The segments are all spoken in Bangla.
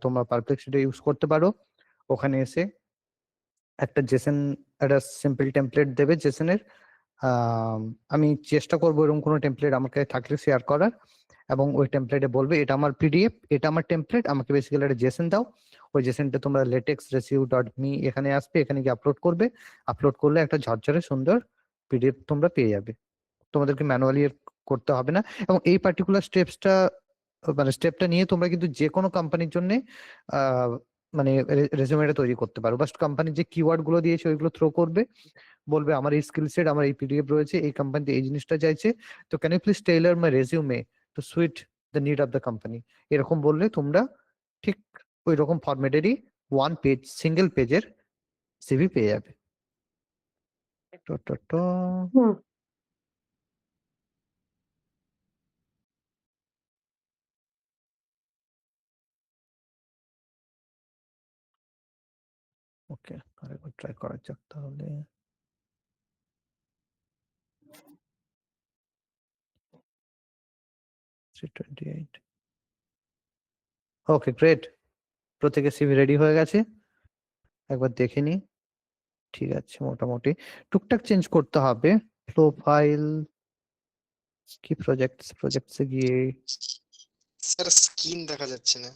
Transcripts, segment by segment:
তোমরা পারপ্লেক্সিটি ইউজ করতে পারো। ওখানে এসে একটা জেসন, একটা সিম্পল টেমপ্লেট দেবে জেসনের। আমি চেষ্টা করবো এরকম কোনো টেমপ্লেট আমাকে থাকলে শেয়ার করার, এবং ওই টেমপ্লেটে বলবে এটা আমার পিডিএফ, এটা আমার টেমপ্লেট, আমাকে বেসিক্যালি একটা জেসন দাও। ওই জেসনটা তোমরা লেটেক্স রেসিউ ডট মি এখানে আসবে, এখানে গিয়ে আপলোড করবে। আপলোড করলে একটা ঝরঝরে সুন্দর পিডিএফ তোমরা পেয়ে যাবে, তোমাদেরকে ম্যানুয়ালি করতে হবে না। এবং এই পার্টিকুলার স্টেপটা নিয়ে তোমরা কিন্তু যে কোনো কোম্পানির জন্য মানে রেজুমেটা তৈরি করতে পারো। বাস কোম্পানির যে কিওয়ার্ড গুলো দিয়েছে ওইগুলো থ্রো করবে, বলবে আমার এই স্কিল সেট, আমার এই পিডিএফ রয়েছে, এই কোম্পানিতে এই জিনিসটা চাইছে, তো can you please tailor my resume to suit the need of the company. এরকম বললে তোমরা ঠিক ওই রকম ফরম্যাটেরই ওয়ান পেজ, সিঙ্গেল পেজের সিভি পেয়ে যাবে। ওকে, আরেকবার ট্রাই করা যাক তাহলে। Okay, great. প্রত্যেকের সিভি রেডি হয়ে গেছে, একবার দেখে নি। ঠিক আছে, মোটামুটি টুকটাক চেঞ্জ করতে হবে। প্রোফাইল কি, প্রজেক্টসে গিয়ে স্যার স্ক্রিন দেখা যাচ্ছে না।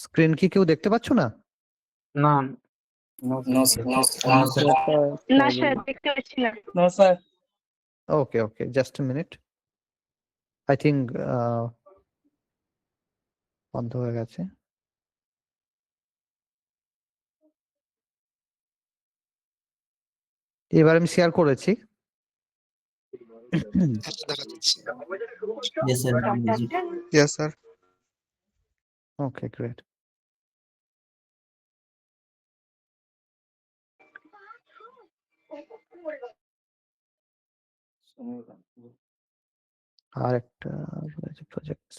স্ক্রিন কি কেউ দেখতে পাচ্ছ না? না No, sir. No, sir. না স্যার দেখতে পাচ্ছি না। No sir. Okay okay, just a minute. I think বন্ধ হয়ে গেছে। এবার আমি শেয়ার করেছি। দেখা যাচ্ছে। Yes, sir. Yes sir. Okay, great. আর একটা রয়েছে প্রজেক্টস।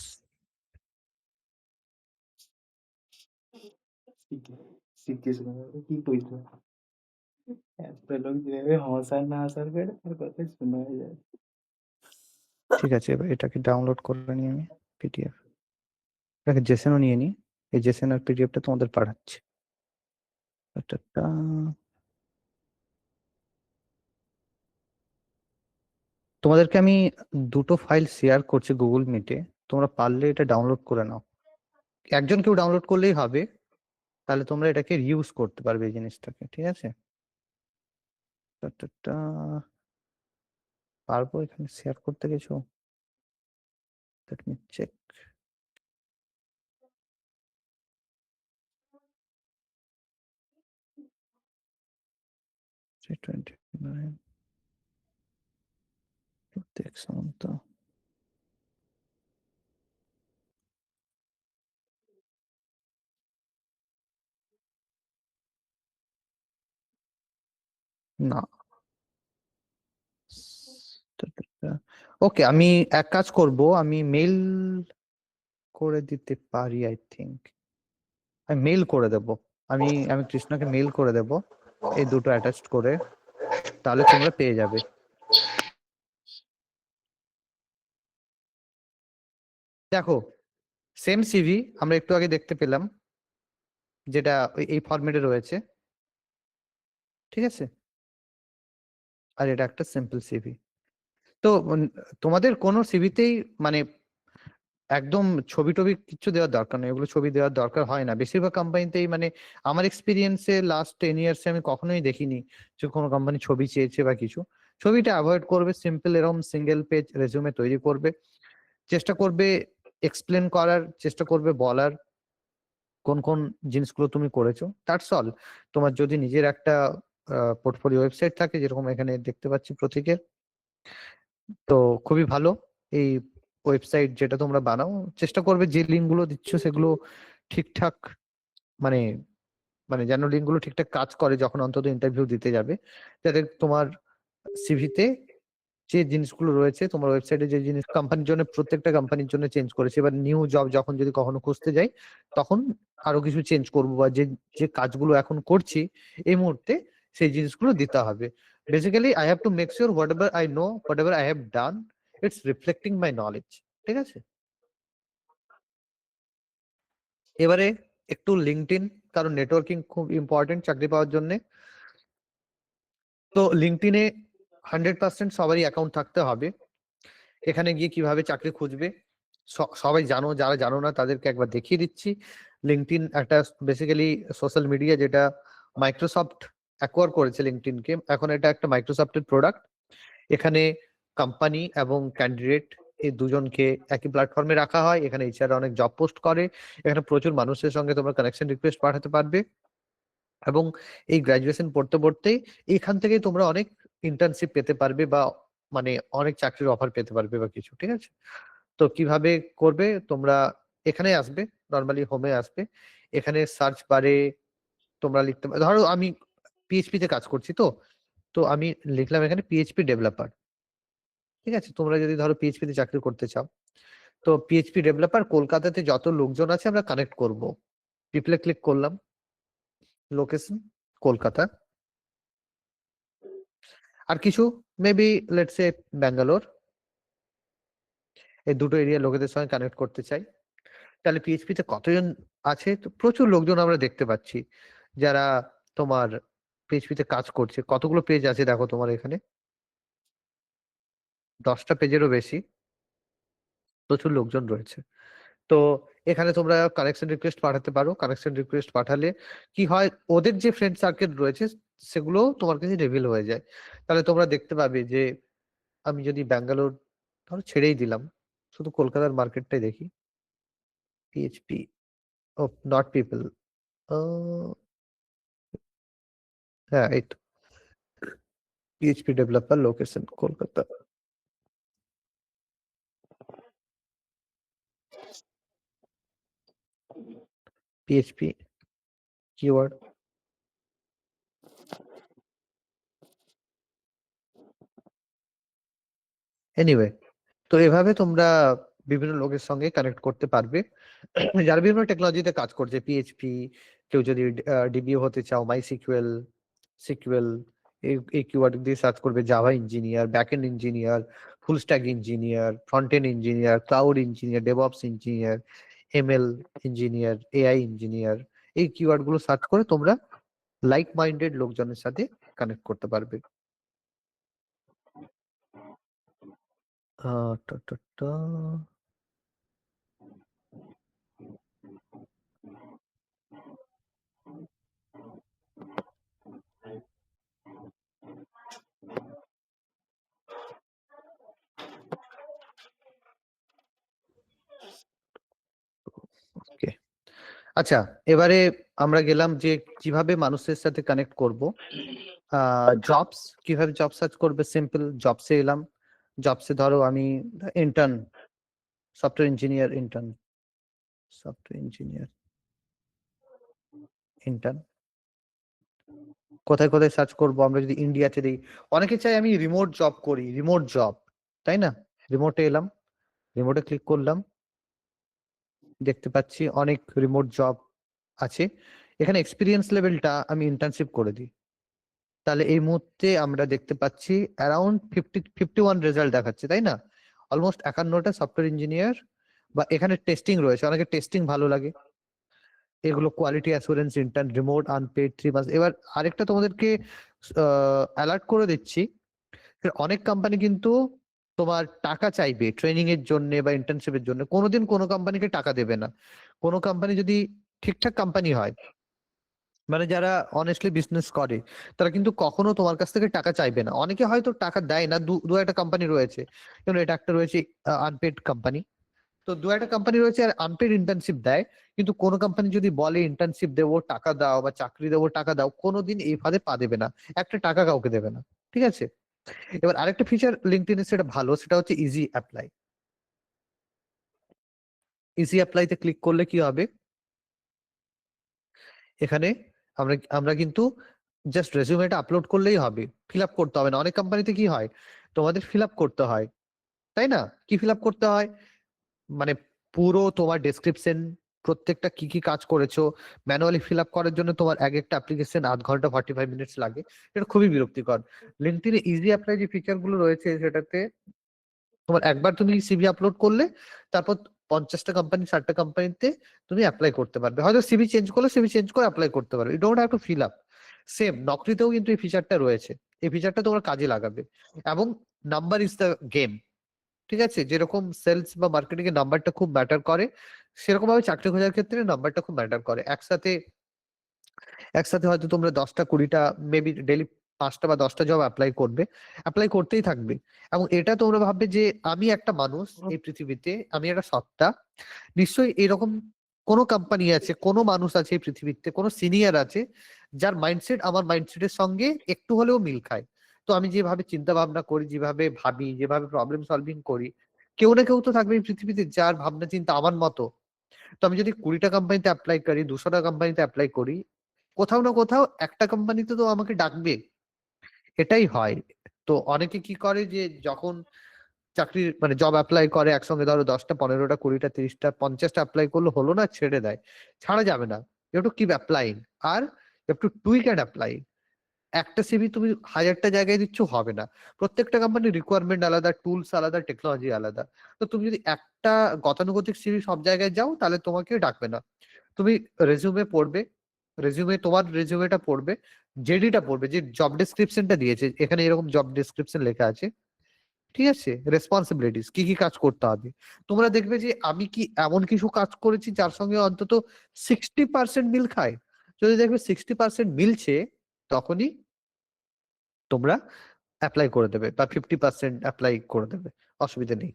কি কইছো? এত লোক যেভাবে হাসার না হাসার করে তার কথা শোনা যায়। ঠিক আছে, এবার এটাকে ডাউনলোড করে নিই আমি পিডিএফ, এটাকে জেসনও নিয়ে নিই। এই জেসন আর পিডিএফটা তোমাদের পাঠাচ্ছি। তোমাদেরকে আমি দুটো ফাইল শেয়ার করছি গুগল মিটে, তোমরা পারলে এটা ডাউনলোড করে নাও। একজন কেউ ডাউনলোড করলেই হবে, তাহলে তোমরা এটাকে রিউজ করতে পারবে এই জিনিসটাকে। ঠিক আছে, পারবো এখানে শেয়ার করতে কিছু? Let me check. না, ওকে, আমি এক কাজ করব, আমি মেল করে দিতে পারি। আই থিঙ্ক আমি মেল করে দেব, আমি কৃষ্ণকে মেল করে দেব এই দুটো অ্যাটাচ করে, তাহলে তোমরা পেয়ে যাবে। দেখো, সেম সিভি আমরা একটু আগে দেখতে পেলাম, যেটা এই ফরম্যাটে রয়েছে। ঠিক আছে, আর এটা একটা সিম্পল সিভি। তো তোমাদের কোনো সিভিতেই মানে একদম ছবি টবি কিছু দেওয়ার দরকার নেই, এগুলো ছবি দেওয়ার দরকার হয় না বেশিরভাগ কোম্পানিতেই। মানে আমার এক্সপিরিয়েন্সে লাস্ট 10 ইয়ার্সে আমি কখনোই দেখিনি যে কোনো কোম্পানি ছবি চেয়েছে বা কিছু। ছবিটা অ্যাভয়েড করবে, সিম্পল এরকম সিঙ্গেল পেজ রেজুমে তৈরি করবে, চেষ্টা করবে এক্সপ্লেন করার, চেষ্টা করবে বলার কোন কোন জিনিসগুলো তুমি করেছো। That's all. তোমার যদি নিজের একটা পোর্টফোলিও ওয়েবসাইট থাকে, যেরকম এখানে দেখতে পাচ্ছি প্রতীকের, তো খুবই ভালো। এই ওয়েবসাইট যেটা তোমরা বানাও, চেষ্টা করবে যে লিঙ্ক গুলো দিচ্ছ সেগুলো ঠিকঠাক, মানে মানে যেন লিঙ্ক গুলো ঠিকঠাক কাজ করে যখন অন্তত ইন্টারভিউ দিতে যাবে, যাতে তোমার সিভিতে যে জিনিসগুলো রয়েছে তোমার ওয়েবসাইটে, যে জিনিস কোম্পানির জন্য, প্রত্যেকটা কোম্পানির জন্য চেঞ্জ করেছে, এবার নিউ জব যখন যদি কখনো খুঁজতে যাই তখন আরো কিছু চেঞ্জ করবো, বা যে যে কাজগুলো এখন করছি এই মুহূর্তে সেই জিনিসগুলো দিতে হবে। Basically I have to make sure what ever I know, what ever I have done, it's reflecting my knowledge. ঠিক আছে, এবারে একটু লিঙ্কডইন, কারণ নেটওয়ার্কিং খুব ইম্পর্টেন্ট চাকরি পাওয়ার জন্য। তো লিঙ্কডইনে 100% সবারই অ্যাকাউন্ট থাকতে হবে। এখানে গিয়ে কিভাবে চাকরি খুঁজবে সবাই জানো, যারা জানো না তাদেরকে একবার দেখিয়ে দিচ্ছি। লিঙ্কডইন একটা বেসিক্যালি সোশ্যাল মিডিয়া যেটা মাইক্রোসফট অ্যাকোয়ার করেছে লিঙ্কডইনকে, এখন এটা একটা মাইক্রোসফটের প্রোডাক্ট। এখানে কোম্পানি এবং ক্যান্ডিডেট এই দুজনকে একই প্ল্যাটফর্মে রাখা হয়। এখানে এইচআর অনেক জব পোস্ট করে, এখানে প্রচুর মানুষের সঙ্গে তোমরা কানেকশন রিকোয়েস্ট পাঠাতে পারবে, এবং এই গ্রাজুয়েশন পড়তে পড়তেই এখান থেকে তোমরা অনেক ইন্টার্নশিপ পেতে পারবে, বা মানে অনেক চাকরির অফার পেতে পারবে বা কিছু। ঠিক আছে, তো কিভাবে করবে তোমরা এখানে আসবে, নর্মালি হোমে আসবে, এখানে সার্চ বারে তোমরা লিখতে পারো, ধরো আমি পিএইচপি তে কাজ করছি, তো তো আমি লিখলাম এখানে পিএইচপি ডেভেলপার। ঠিক আছে, তোমরা যদি ধরো পিএইচপি তে চাকরি করতে চাও, তো পিএইচপি ডেভেলপার কলকাতাতে যত লোকজন আছে আমরা কানেক্ট করব। পিপলে ক্লিক করলাম, লোকেশন কলকাতা, আর কিছু মেবি লেটস সে ব্যাঙ্গালোর, এই দুটো এরিয়া লোকেদের সঙ্গে কানেক্ট করতে চাই। তাহলে পিএইচপি তে কতজন আছে? তো প্রচুর লোকজন আমরা দেখতে পাচ্ছি যারা তোমার পিএইচপি তে কাজ করছে। কতগুলো পেজ আছে দেখো তোমার এখানে, 10টা পেজেরও বেশি, প্রচুর লোকজন রয়েছে। তো এখানে তোমরা কানেকশন রিকোয়েস্ট পাঠাতে পারো। কানেকশন রিকোয়েস্ট পাঠালে কি হয়, ওদের যে ফ্রেন্ড সার্কেল রয়েছে সেগুলো তোমার কাছে রিভিল হয়ে যায়। তাহলে তোমরা দেখতে পাবে যে আমি যদি ব্যাঙ্গালোর ধরো ছেড়েই দিলাম, শুধু কলকাতার মার্কেটটাই দেখি, পিএইচপি ও নট পিপল, হ্যাঁ এই তো PHP developer location Kolkata, PHP keyword, anyway. তো এভাবে তোমরা বিভিন্ন লোকের সঙ্গে কানেক্ট করতে পারবে যারা বিভিন্ন টেকনোলজিতে কাজ করছে। পিএইচপি, কেউ যদি ডিবিও হতে চাও, মাই সিকুয়েল, সিকুয়েল, এই কিওয়ার্ড দিয়ে সার্চ করবে, Java engineer, backend engineer, full stack engineer, front end engineer, cloud engineer, DevOps engineer, ML engineer, AI engineer, এই কিওয়ার্ড গুলো সার্চ করে তোমরা লাইক মাইন্ডেড লোকজনের সাথে কানেক্ট করতে পারবে। টা, টা, টা। ওকে, আচ্ছা, এবারে আমরা গেলাম যে কিভাবে মানুষের সাথে কানেক্ট করব। জবস, কিভাবে জব সার্চ করবে, সিম্পল। জবসে এলাম, জবসে ধরো আমি intern, software engineer intern, software engineer intern, কোথায় কোথায় সার্চ করব? আমরা যদি ইন্ডিয়াতে দিই, অনেকে চাই আমি রিমোট জব করি, রিমোট জব, তাই না? রিমোটে এলাম, রিমোটে ক্লিক করলাম, দেখতে পাচ্ছি অনেক রিমোট জব আছে। এখানে এক্সপিরিয়েন্স লেভেলটা আমি ইন্টার্নশিপ করে দিই, তাহলে এই মুহূর্তে আমরা দেখতে পাচ্ছি অ্যারাউন্ড 51 রেজাল্ট দেখাচ্ছে, তাই না? অলমোস্ট 51টা সফটওয়্যার ইঞ্জিনিয়ার, বা এখানে টেস্টিং রয়েছে, অনেকে টেস্টিং ভালো লাগে, এগুলো quality assurance intern, remote, unpaid 3 মাস। এবার আরেকটা তোমাদেরকে অ্যালার্ট করে দিচ্ছি, অনেক কোম্পানি কিন্তু তোমার টাকা চাইবে ট্রেনিং এর জন্য বা ইন্টার্নশিপের জন্য, কোনোদিন কোনো কোম্পানিকে টাকা দেবে না। কোনো কোম্পানি যদি ঠিকঠাক কোম্পানি হয়, মানে যারা অনেস্টলি বিজনেস করে, তারা কিন্তু কখনো তোমার কাছ থেকে টাকা চাইবে না। অনেকে হয়তো টাকা দেয় না, দু একটা কোম্পানি রয়েছে, যেমন এটা একটা রয়েছে আনপেড কোম্পানি, তো দু একটা কোম্পানি রয়েছে আর আনপেড ইন্টার্নশিপ দেয়। কিন্তু কোনো কোম্পানি যদি বলে ইন্টার্নশিপ দেবো, টাকা দাও, বা চাকরি দেবো, টাকা দাও, কোনোদিন এই ফাঁদে পা দেবে না, একটা টাকা কাউকে দেবে না। ঠিক আছে, এবার আরেকটা ফিচার লিঙ্কডইনে সেটা ভালো, সেটা হচ্ছে ইজি অ্যাপ্লাই। ইজি অ্যাপ্লাইতে ক্লিক করলে কি হবে, এখানে আমরা আমরা কিন্তু জাস্ট রেজিউমেটা আপলোড করলেই হবে, ফিল আপ করতে হবে না। অনেক কোম্পানিতে কি হয়, তোমাদের ফিল আপ করতে হয়, তাই না? কি ফিল আপ করতে হয়, মানে পুরো তোমার ডেসক্রিপশন, প্রত্যেকটা কি কি কাজ করেছো ম্যানুয়ালি ফিল আপ করার জন্য তোমার এক একটা অ্যাপ্লিকেশন 8 ঘন্টা 45 মিনিটস লাগে। এটা খুবই বিরক্তিকর। লিঙ্কডইনে ইজি অ্যাপ্লাই যে ফিচার গুলো রয়েছে, সেটাতে তোমার একবার তুমি সিভি আপলোড করলে, তারপর 50টা কোম্পানি 60টা কোম্পানিতে তুমি অ্যাপ্লাই করতে পারবে। হয়তো সিভি চেঞ্জ করলে সিভি চেঞ্জ করে অ্যাপ্লাই করতে পারবে, you don't have to fill up. Same নকরিতেও কিন্তু এই ফিচারটা রয়েছে, এই ফিচারটা তোমরা কাজে লাগাবে। এবং নাম্বার ইজ দ্য গেম, ঠিক আছে? যেরকম সেলস বা মার্কেটিং এর নাম্বারটা খুব ম্যাটার করে, সেরকম ভাবে চাকরি খোঁজার ক্ষেত্রে নাম্বারটা খুব ম্যাটার করে। একসাথে একসাথে হয়তো তোমরা 10টা 20টা মেবি ডেইলি 5টা বা 10টা জব অ্যাপ্লাই করবে, অ্যাপ্লাই করতেই থাকবে। এবং এটা তোমরা ভাববে যে আমি একটা মানুষ এই পৃথিবীতে, আমি একটা সত্তা, নিশ্চয়ই এরকম কোনো কোম্পানি আছে, কোনো মানুষ আছে এই পৃথিবীতে, কোনো সিনিয়র আছে যার মাইন্ডসেট আমার মাইন্ডসেটের সঙ্গে একটু হলেও মিল খায়। তো আমি যেভাবে চিন্তা ভাবনা করি, যেভাবে ভাবি, যেভাবে প্রবলেম সলভিং করি, কেউ না কেউ তো থাকবে এই পৃথিবীতে যার ভাবনা চিন্তা আমার মতো। তো আমি যদি 20টা কোম্পানিতে অ্যাপ্লাই করি, 200টা কোম্পানিতে অ্যাপ্লাই করি, কোথাও না কোথাও একটা কোম্পানিতে তো আমাকে ডাকবে, এটাই হয়। তো অনেকে কি করে যে যখন চাকরির মানে জব অ্যাপ্লাই করে একসঙ্গে, ধরো 10টা 15টা 20টা 30টা 50টা অ্যাপ্লাই করলো, হলো না, ছেড়ে দেয়। ছাড়া যাবে না, you have to keep applying. আর you have to tweak and apply. একটা সিভি তুমি 1000টা জায়গায় দিচ্ছ হবে না, প্রত্যেকটা কোম্পানির রিকোয়ারমেন্ট আলাদা, টুলস আলাদা, টেকনোলজি আলাদা। তো তুমি যদি একটা গতানুগতিক সিভি সব জায়গায় যাও, তাহলে তোমাকে ডাকবে না। তুমি রেজিউমে পড়বে, তোমার রেজিউমেটা পড়বে, জেডিটা পড়বে, যে জব ডেসক্রিপশনটা দিয়েছে, এখানে এরকম জব ডেসক্রিপশন লেখা আছে, ঠিক আছে? রেসপন্সিবিলিটিস কি কি কাজ করতে হবে, তোমরা দেখবে যে আমি কি এমন কিছু কাজ করেছি যার সঙ্গে অন্তত 60% মিল খায়। যদি দেখবে 60% মিলছে, তখনই তোমরা অ্যাপ্লাই করে দেবে, বা 50% অ্যাপ্লাই করে দেবে, অসুবিধা নেই।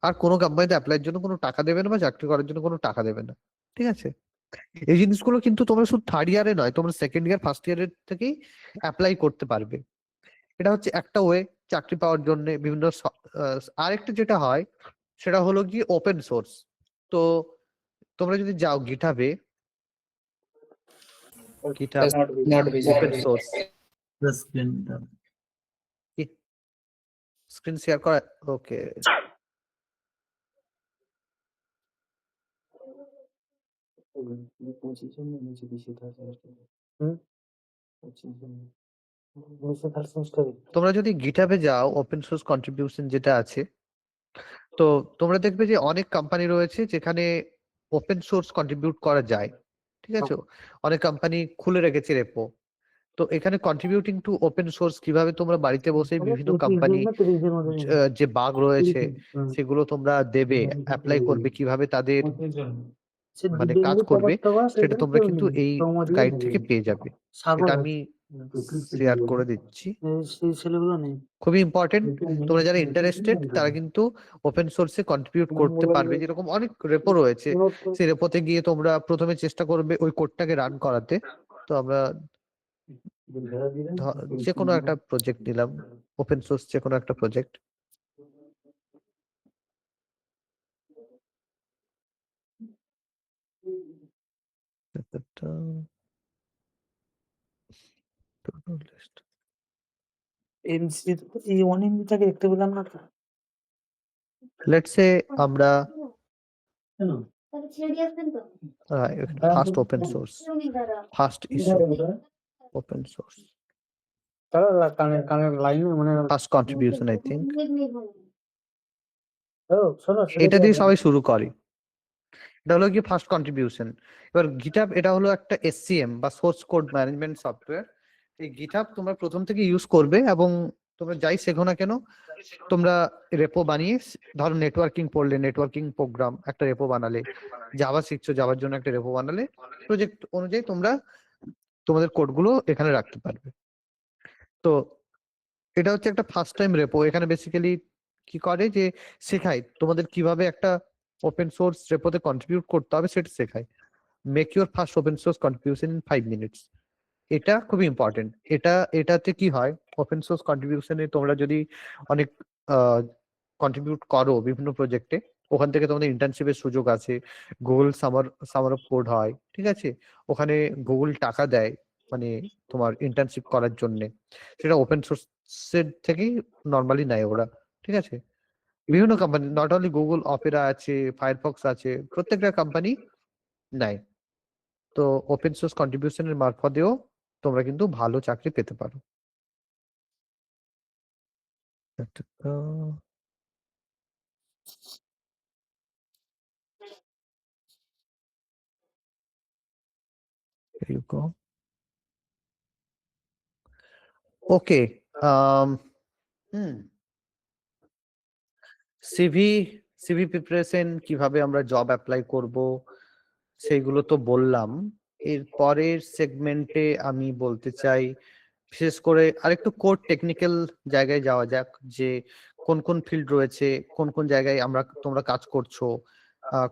আর কোনো কোম্পানিতে অ্যাপ্লাইয়ের জন্য কোনো টাকা দেবে না, বা চাকরি করার জন্য কোনো টাকা দেবে না, ঠিক আছে? এই জিনিসগুলো কিন্তু তোমরা শুধু থার্ড ইয়ারে নয়, তোমরা সেকেন্ড ইয়ার ফার্স্ট ইয়ারের থেকেই অ্যাপ্লাই করতে পারবে। এটা হচ্ছে একটা ওয়ে চাকরি পাওয়ার জন্য। বিভিন্ন আরেকটা যেটা হয় সেটা হলো কি ওপেন সোর্স। তো তোমরা যদি যাও গিটহাবে, GitHub Not open visible. Source, The screen. Screen share করা, ওকে। পঁচিশজন নিচে বেশি থার্ড সেমিস্টারে। হুম, 25 জন নিচে থার্ড সেমিস্টারে। তোমরা যদি গিটহাবে যাও, ওপেন সোর্স কন্ট্রিবিউশন যেটা আছে, তো তোমরা দেখবে যে অনেক কোম্পানি রয়েছে যেখানে ওপেন সোর্স কন্ট্রিবিউট করা যায়, ঠিক আছে? অনেক কোম্পানি খুলে রেখেছে রেপো। তো এখানে কন্ট্রিবিউটিং টু ওপেন সোর্স কিভাবে তোমরা বাড়িতে বসে বিভিন্ন কোম্পানি যে বাগ রয়েছে সেগুলো তোমরা দেবে, অ্যাপ্লাই করবে, কিভাবে তাদের মানে কাজ করবে, সেটা তোমরা কিন্তু এই গাইড থেকে পেয়ে যাবে। এটা আমি শেয়ার করে দিচ্ছি, সেই ছেলেগুলো নেই। খুবই ইম্পর্টেন্ট। তোমরা যারা ইন্টারেস্টেড তারা কিন্তু ওপেন সোর্সে কন্ট্রিবিউট করতে পারবে। যেরকম অনেক রেপো রয়েছে, সেই রেপোতে গিয়ে তোমরা প্রথমে চেষ্টা করবে ওই কোডটাকে রান করাতে। তো আমরা যে কোনো একটা প্রজেক্ট নিলাম, ওপেন সোর্স যে কোনো একটা প্রজেক্ট। এমসি এই 1 MB টাকে দেখতে পেলাম না তো। লেটস সে আমরা কেন? First open source, first issue open source, তাহলে কানের লাইন মানে ফার্স্ট কন্ট্রিবিউশন, আই থিঙ্ক ও শোনো এটা দিয়ে সবাই শুরু করে। এটা হলো কি ফার্স্ট কন্ট্রিবিউশন। এবার গিটহাব এটা হলো একটা এসসিএম বা সোর্স কোড ম্যানেজমেন্ট সফটওয়্যার। এই গিটহাব তোমরা প্রথম থেকে ইউজ করবে, এবং তোমরা যাই শেখো না কেন, তোমরা রেপো বানিয়ে, ধরো নেটওয়ার্কিং পড়লে, নেটওয়ার্কিং প্রোগ্রাম একটা রেপো বানালে, জাভা শিখছো, জাভার জন্য একটা রেপো বানালে, প্রজেক্ট অনুযায়ী তোমরা তোমাদের কোডগুলো এখানে রাখতে পারবে। তো এটা হচ্ছে একটা ফার্স্ট টাইম রেপো। এখানে বেসিক্যালি কি করে যে শেখায় তোমাদের কিভাবে একটা ওপেন সোর্স রেপোতে কন্ট্রিবিউট করতে হবে, সেটা শেখায়। Make your first open source contribution in 5 minutes. এটা খুবই ইম্পর্টেন্ট। এটাতে কি হয়, ওপেন সোর্স কন্ট্রিবিউশনে তোমরা যদি অনেক কন্ট্রিবিউট করো বিভিন্ন প্রজেক্টে, ওখান থেকে তোমাদের ইন্টার্নশিপের সুযোগ আছে। গুগল সামার অফ কোড হয়, ঠিক আছে? ওখানে গুগল টাকা দেয় মানে তোমার ইন্টার্নশিপ করার জন্য, সেটা ওপেন সোর্সের থেকেই নর্মালি নেয় ওরা, ঠিক আছে? বিভিন্ন company, not only Google, Opera আছে, ফায়ারফক্স আছে, প্রত্যেকটা কোম্পানি নেয়। তো ওপেন সোর্স কন্ট্রিবিউশনের মারফতেও তোমরা কিন্তু ভালো চাকরি পেতে পারো। There you go. Okay. CV preparation কিভাবে আমরা জব অ্যাপ্লাই করব সেইগুলো তো বললাম। এর পরের সেগমেন্টে আমি বলতে চাই বিশেষ করে আরেকটু কোর টেকনিক্যাল জায়গায় যাওয়া যাক, যে কোন কোন ফিল্ড রয়েছে, কোন কোন জায়গায় তোমরা কাজ করছো,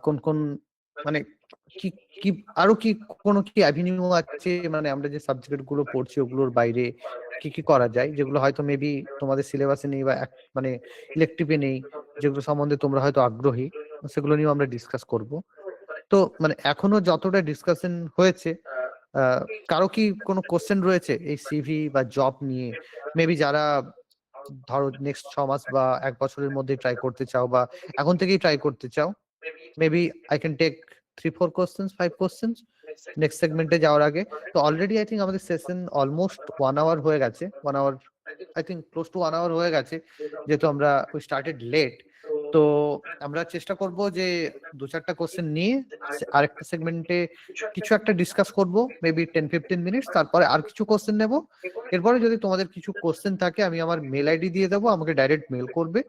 কোন কোন মানে কি কি আরো কি কোনো কি অ্যাভিনিউ আছে, মানে আমরা যে সাবজেক্ট গুলো পড়ছি ওগুলোর বাইরে কি কি করা যায়, যেগুলো হয়তো মেবি তোমাদের সিলেবাসে নেই বা মানে ইলেকটিভে নেই, যেগুলো সম্বন্ধে তোমরা হয়তো আগ্রহী, সেগুলো নিয়েও আমরা ডিসকাস করব। তো মানে এখনো যতটা ডিসকাশন হয়েছে, কারো কি কোনো কোশ্চেন রয়েছে এই সিভি বা জব নিয়ে? মেবি যারা ধরো নেক্সট 6 মাস বা 1 বছরের মধ্যে ট্রাই করতে চাও বা এখন থেকেই ট্রাই করতে চাও, maybe I can take 3-4 questions, 5 questions next সেগমেন্টে যাওয়ার আগে। তো অলরেডি আই থিঙ্ক আমাদের সেশন অলমোস্ট 1 আওয়ার হয়ে গেছে, 1 hour I think close to 1 hour হয়ে গেছে, যেহেতু আমরা স্টার্টেড লেট। তো আমরা চেষ্টা করব যে 2-4টা কোশ্চেন নিয়ে আরেকটা সেগমেন্টে কিছু একটা ডিসকাস করব, মেবি 10-15 মিনিটস, তারপরে আর কিছু কোশ্চেন নেব। এরপরে যদি তোমাদের কিছু কোশ্চেন থাকে আমি আমার মেল আইডি দিয়ে দেবো, আমাকে ডাইরেক্ট মেল করবে,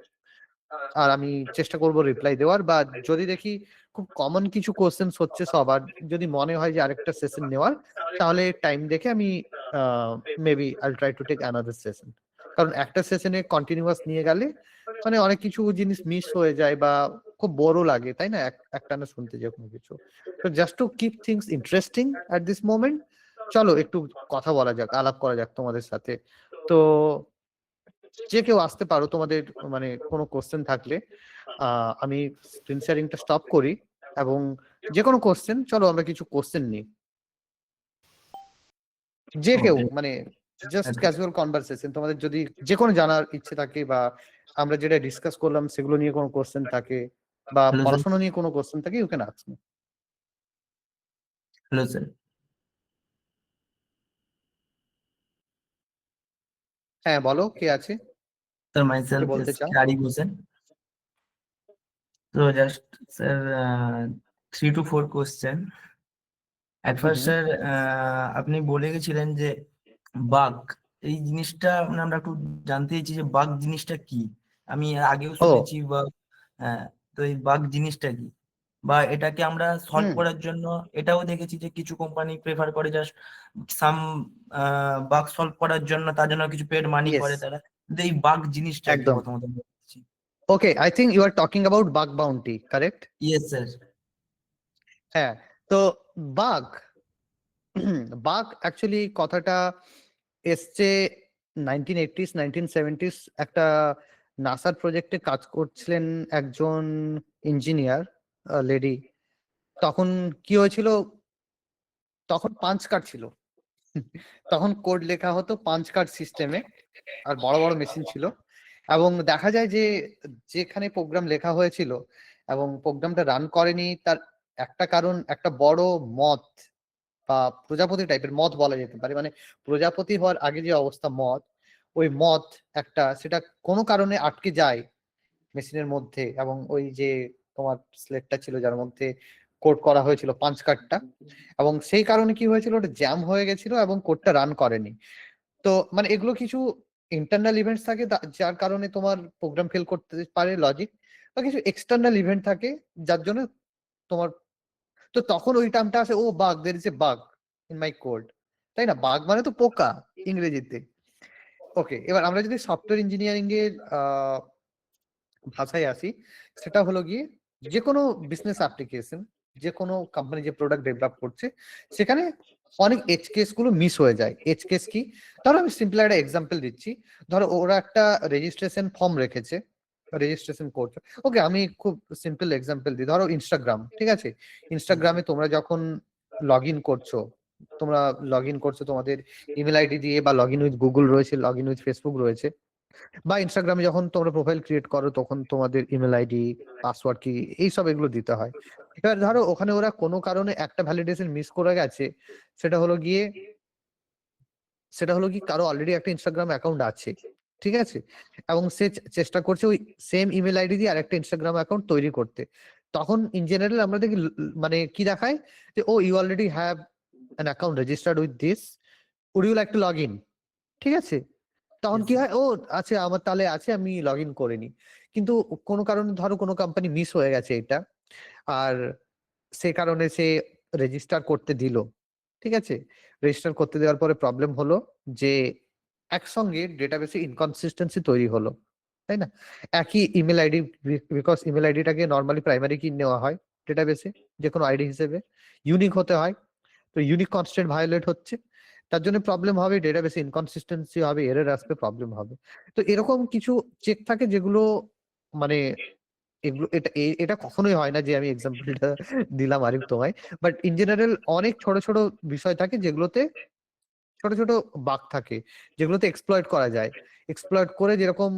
আর আমি চেষ্টা করব রিপ্লাই দেওয়ার। বা যদি দেখি খুব কমন কিছু কোশ্চেন্স হচ্ছে সবার, যদি মনে হয় যে আরেকটা সেশন নেওয়ার, তাহলে টাইম দেখে আমি maybe I try to take another session. কারণ একটা সেশনে কন্টিনিউয়াস নিয়ে গেলে মানে অনেক কিছু জিনিস মিস হয়ে যায় বা খুব বোরও লাগে, তাই না, একটানা শুনতে যে কোনো কিছু। তো just to keep things interesting at this moment, চলো একটু কথা বলা যাক, আলাপ করা যাক তোমাদের সাথে। তো যে কেউ আসতে পারো, তোমাদের মানে কোনো কোশ্চেন থাকলে আমি স্ক্রিন শেয়ারিংটা স্টপ করি, এবং যে কোনো কোশ্চেন, চলো আমরা কিছু কোশ্চেন নিই। যে কেউ মানে জাস্ট ক্যাজুয়াল কনভারসেশন, তোমাদের যদি যে কোনো জানার ইচ্ছে থাকে বা আমরা যেটা ডিসকাস করলাম সেগুলো নিয়ে কোনো কোশ্চেন থাকে বা Hello, sir. পড়াশোনা নিয়ে কোনো কোশ্চেন থাকে, you can ask me. Hello, sir. হ্যাঁ বলো, কে আছে? Sir, myself বলতে is চাও? Kyari Hussain. So just, sir, 3 to 4 question. At first, sir, আপনি বলে গেছিলেন যে বাগ, এই জিনিসটা মানে আমরা একটু জানতে চাইছি যে বাগ জিনিসটা কি। আমি এর আগেও শুনেছি বা তো এই বাগ জিনিসটা কি, বা এটাকে আমরা সলভ করার জন্য এটাও দেখেছি যে কিছু কোম্পানি প্রেফার করে জাস্ট সাম বাগ সলভ করার জন্য, তার জন্য কিছু পেড মানি করে তারা। কিন্তু এই বাগ জিনিসটা কি একদম। প্রথমত বলছি। Okay, I think you are talking about bug bounty, correct? Yes sir. হ্যাঁ, তো বাগ বাগ অ্যাকচুয়ালি কথাটা এসছে 1980s 1970s। একটা নাসার প্রজেক্টে কাজ করছিলেন একজন ইঞ্জিনিয়ার লেডি। তখন কি হয়েছিল, তখন পাঞ্চ কার্ড ছিল, তখন কোড লেখা হতো পাঞ্চ কার্ড সিস্টেমে, আর বড় বড় মেশিন ছিল। এবং দেখা যায় যে যেখানে প্রোগ্রাম লেখা হয়েছিল এবং প্রোগ্রামটা রান করেনি, তার একটা কারণ একটা বড় মথ বা প্রজাপতি টাইপের মথ বলা যেতে পারে, মানে প্রজাপতি হওয়ার আগে যে অবস্থা মথ, ওই মথ একটা সেটা কোনো কারণে আটকে যায় মেশিনের মধ্যে, এবং ওই যে তোমার স্লেটটা ছিল যার মধ্যে কোড করা হয়েছিল পাঞ্চ কার্ডটা, এবং সেই কারণে কি হয়েছিল, ওটা জ্যাম হয়ে গেছিল এবং কোডটা রান করেনি। তো মানে এগুলো কিছু ইন্টারনাল ইভেন্টস থাকে যার কারণে তোমার প্রোগ্রাম ফেল করতে পারে লজিক, বা কিছু এক্সটার্নাল ইভেন্ট থাকে যার জন্য তোমার, তো তখন ওই টার্মটা আসে, oh bug, there is a bug in my code, তাই না? বাগ মানে তো পোকা ইংরেজিতে। ওকে, এবার আমরা যদি সফটওয়্যার ইঞ্জিনিয়ারিং এর ভাষায় আসি, সেটা হলো গিয়ে যে কোনো বিজনেস অ্যাপ্লিকেশন, যে কোনো কোম্পানি যে প্রোডাক্ট ডেভেলপ করছে, সেখানে অনেক এজ কেস গুলো মিস হয়ে যায়। এজ কেস কি, ধরো আমি সিম্পল একটা এক্সাম্পল দিচ্ছি। ধরো ওরা একটা রেজিস্ট্রেশন ফর্ম রেখেছে, রেজিস্ট্রেশন করছে। ওকে, আমি খুব সিম্পল এক্সাম্পল দিই, ধরো ইনস্টাগ্রাম, ঠিক আছে? ইনস্টাগ্রামে তোমরা যখন লগ ইন করছো, তোমাদের ইমেল আইডি দিয়ে, বা লগ ইন উইথ গুগল রয়েছে, লগ ইন উইথ ফেসবুক রয়েছে, বা ইনস্টাগ্রামে যখন তোমরা প্রোফাইল ক্রিয়েট করো তখন তোমাদের ইমেল আইডি, পাসওয়ার্ড কি, এইসব এগুলো দিতে হয়। এবার ধরো ওখানে ওরা কোনো কারণে একটা ভ্যালিডেশন মিস করে গেছে, সেটা হলো গিয়ে কারো অলরেডি একটা ইনস্টাগ্রাম অ্যাকাউন্ট আছে, ঠিক আছে, এবং সে চেষ্টা করছে ওই সেম ইমেল আইডি দিয়ে আরেকটা ইনস্টাগ্রাম অ্যাকাউন্ট তৈরি করতে। তখন ইন জেনারেল আমরা দেখি মানে কি দেখায়, যে oh you already have an account registered with this, would you like to log in? ঠিক আছে, তখন Yes, কি sir. হয়, ও আচ্ছা আমার তাহলে আছে, আমি লগ ইন করে নিই। কিন্তু কোনো কারণে ধরো কোনো কোম্পানি মিস হয়ে গেছে এটা, আর সে কারণে সে রেজিস্টার করতে দিল, ঠিক আছে, রেজিস্টার করতে দেওয়ার পরে প্রবলেম হলো যে একসঙ্গে ডেটাবেসে ইনকনসিস্টেন্সি তৈরি হলো, তাই না? একই ইমেল আইডি, বিকজ ইমেল আইডিটাকে নর্মালি প্রাইমারি কি নেওয়া হয় ডেটাবেসে, যে কোনো আইডি হিসেবে ইউনিক হতে হয়, তো ইউনিক কনস্ট্যান্ট ভায়োলেট হচ্ছে, তার জন্য প্রবলেম হবে, ডেটাবেসে ইনকনসিস্টেন্সি হবে, এরর আসবে, প্রবলেম হবে। তো এরকম কিছু চেক থাকে যেগুলো মানে এগুলো এটা কখনোই হয় না যে আমি এক্সাম্পলটা দিলাম আরিফ তোমায়, বাট ইন জেনারেল অনেক ছোট ছোট বিষয় থাকে যেগুলোতে ছোট ছোট বাগ থাকে, যেগুলোতে এক্সপ্লয়েট করা যায়। এক্সপ্লয়েট করে, যেরকম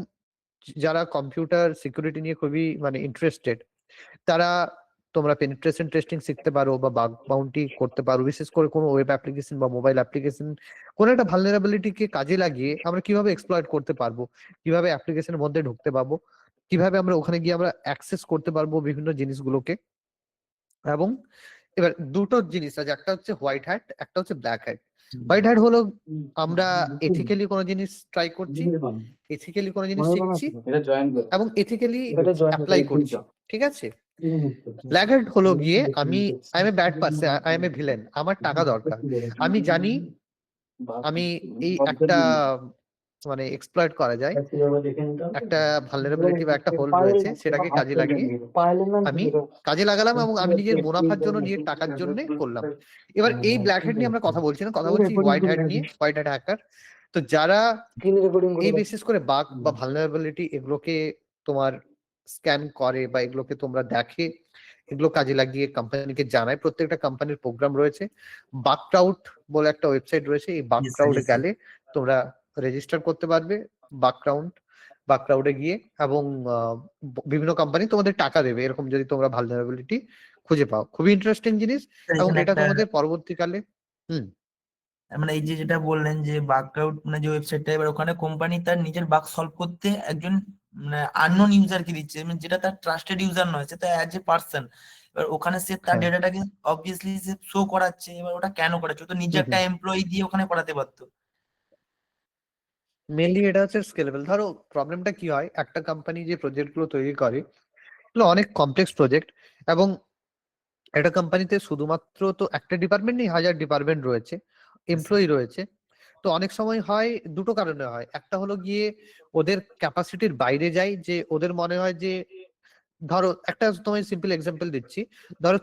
যারা কম্পিউটার সিকিউরিটি নিয়ে খুবই ইন্টারেস্টেড, তারা তোমরা পেনিট্রেশন টেস্টিং শিখতে পারো বা বাগ বাউন্টি করতে পারো, বিশেষ করে কোনো ওয়েব অ্যাপ্লিকেশন বা মোবাইল অ্যাপ্লিকেশন, কোনো একটা ভালনারেবিলিটিকে কাজে লাগিয়ে আমরা কিভাবে এক্সপ্লয়েট করতে পারবো, কিভাবে অ্যাপ্লিকেশনের মধ্যে ঢুকতে পারবো, কিভাবে আমরা ওখানে গিয়ে আমরা অ্যাক্সেস করতে পারবো বিভিন্ন জিনিসগুলোকে। এবং এবার দুটো জিনিস আছে, একটা হচ্ছে হোয়াইট হ্যাট, একটা হচ্ছে ব্ল্যাক হ্যাট। হোয়াইট হ্যাট হলো আমরা এথিক্যালি কোনো জিনিস ট্রাই করছি, এথিক্যালি কোনো জিনিস শিখছি এটা জয়েন করে এবং এথিক্যালি এটা জয়েন অ্যাপ্লাই করছি, ঠিক আছে। ব্ল্যাক হ্যাট হলো গিয়ে আমি I M a bad person, I M A villain, আমার টাকা দরকার, আমি জানি আমি এই একটা এক্সপ্লয়েট করা যায়, একটা ভালনারেবিলিটি বা একটা হোল রয়েছে, সেটাকে কাজে লাগিয়ে আমি কাজে লাগালাম এবং আমি নিজের মুনাফার জন্য, নিজের টাকার জন্য করলাম। এবার এই ব্ল্যাক হ্যাট নিয়ে আমরা কথা বলছি না, কথা বলছি হোয়াইট হ্যাট নিয়ে, হোয়াইট হ্যাট হ্যাকার। তো যারা এই বিশেষ করে বাগ বা ভালনারেবিলিটি এগুলোকে তোমার স্ক্যান করে বা এগুলোকে তোমরা দেখে, এগুলো কাজে লাগিয়ে কোম্পানিকে জানায়, প্রত্যেকটা কোম্পানির প্রোগ্রাম রয়েছে। বাগক্রাউড বলে একটা ওয়েবসাইট রয়েছে, এই বাগক্রাউডে Yes, sir. গেলে তোমরা রেজিস্টার করতে পারবে বাগক্রাউডে গিয়ে, এবং বিভিন্ন কোম্পানি তোমাদের টাকা দেবে এরকম, যদি তোমরা ভালনারেবিলিটি খুঁজে পাও। খুবই ইন্টারেস্টিং জিনিস, Sir, এবং এখানে এটা একটা তোমাদের পরবর্তীকালে মানে এই যে যেটা বললেন যে বাগ ক্রাউড মানে যে ওয়েবসাইটটা, এবার ওখানে কোম্পানি তার নিজের বাগ সলভ করতে একজন মানে আননোন ইউজারকে দিচ্ছে, মানে যেটা তার ট্রাস্টেড ইউজার নয়, সেটা অ্যাজ এ পার্সন। এবার ওখানে সে তার হ্যাঁ। ডেটাটাকে অবভিয়াসলি সে শো করাচ্ছে, এবার ওটা কেন করাচ্ছে? ও তো নিজে একটা এমপ্লয়ি দিয়ে ওখানে করাতে পারতো। মেনলি এটা হচ্ছে স্কেলেবল। ধরো প্রবলেমটা কি হয়, একটা কোম্পানি যে প্রজেক্ট গুলো তৈরি করে এগুলো অনেক কমপ্লেক্স প্রজেক্ট, এবং একটা কোম্পানিতে শুধুমাত্র তো একটা ডিপার্টমেন্ট নেই, হাজার ডিপার্টমেন্ট রয়েছে, এমপ্লয়ি রয়েছে। তো অনেক সময় হয় দুটো কারণে হয়, একটা হলো গিয়ে ওদের ক্যাপাসিটির বাইরে যায়, যে ওদের মনে হয় যে, ধরো একটা তোমায় সিম্পল এক্সাম্পল দিচ্ছি, ধরো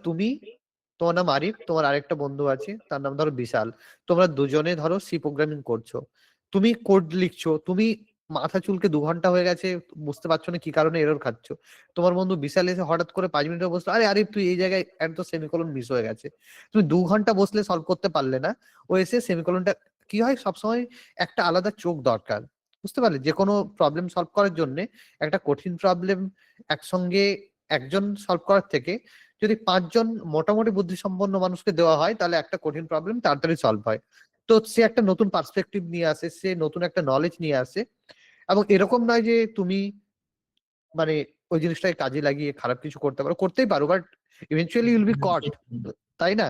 তোমার নাম আরিফ, তোমার আরেকটা বন্ধু আছে তার নাম ধরো বিশাল, তোমরা দুজনে ধরো সি প্রোগ্রামিং করছো, তুমি কোড লিখছো, তুমি মাথা চুলকে 2 ঘন্টা হয়ে গেছে, বুঝতে পারছো না কি কারণে এরর খাচ্ছো। তোমার বন্ধু বিশাল এসে হঠাৎ করে 5 মিনিটে বসলো, আরে আরিফ তুই এই জায়গায় একদম সেমিকোলন মিস হয়ে গেছে, তুমি 2 ঘন্টা বসলে সলভ করতে পারলে না, ও এসে সেমিকোলনটা, কি হয় সবসময় একটা আলাদা চোখ দরকার, বুঝতে পারলে? যে কোনো প্রবলেম সলভ করার জন্য একটা কঠিন প্রবলেম একসঙ্গে একজন সলভ করার থেকে যদি 5 জন মোটামুটি বুদ্ধিসম্পন্ন মানুষকে দেওয়া হয়, তাহলে একটা কঠিন প্রবলেম তাড়াতাড়ি সলভ হয়। তো সে একটা নতুন পার্সপেক্টিভ নিয়ে আসে, সে নতুন একটা নলেজ নিয়ে আসে, এবং এরকম নয় যে তুমি ওই জিনিসটাকে কাজে লাগিয়ে খারাপ কিছু করতে পারো, করতেই পারো, বাট ইভেনচুয়ালি ইউল বি কট, তাই না?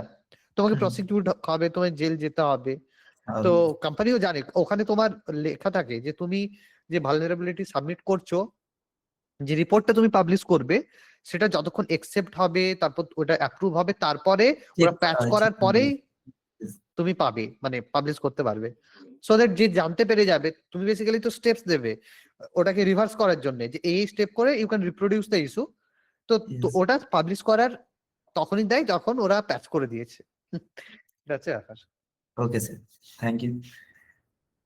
তোমাকে প্রসিকিউট হবে, তোমার জেল যেতে হবে। তো কোম্পানিও জানে, ওখানে তোমার লেখা থাকে যে তুমি যে ভালনারেবিলিটি সাবমিট করছো, যে রিপোর্টটা তুমি পাবলিশ করবে, সেটা যতক্ষণ একসেপ্ট হবে, তারপর ওটা অ্যাপ্রুভ হবে, তারপরে ওরা প্যাচ করার পরেই তুমি পাবে, পাবলিশ করতে পারবে। সো দ্যাট যে জানতে পেরে যাবে, তুমি বেসিক্যালি তো স্টেপস দেবে ওটাকে রিভার্স করার জন্য, যে এই স্টেপ করে you can reproduce the issue. তো ওটা পাবলিশ করার তখনই দেয় যখন ওরা প্যাচ করে দিয়েছে। That's it. Okay sir, thank you.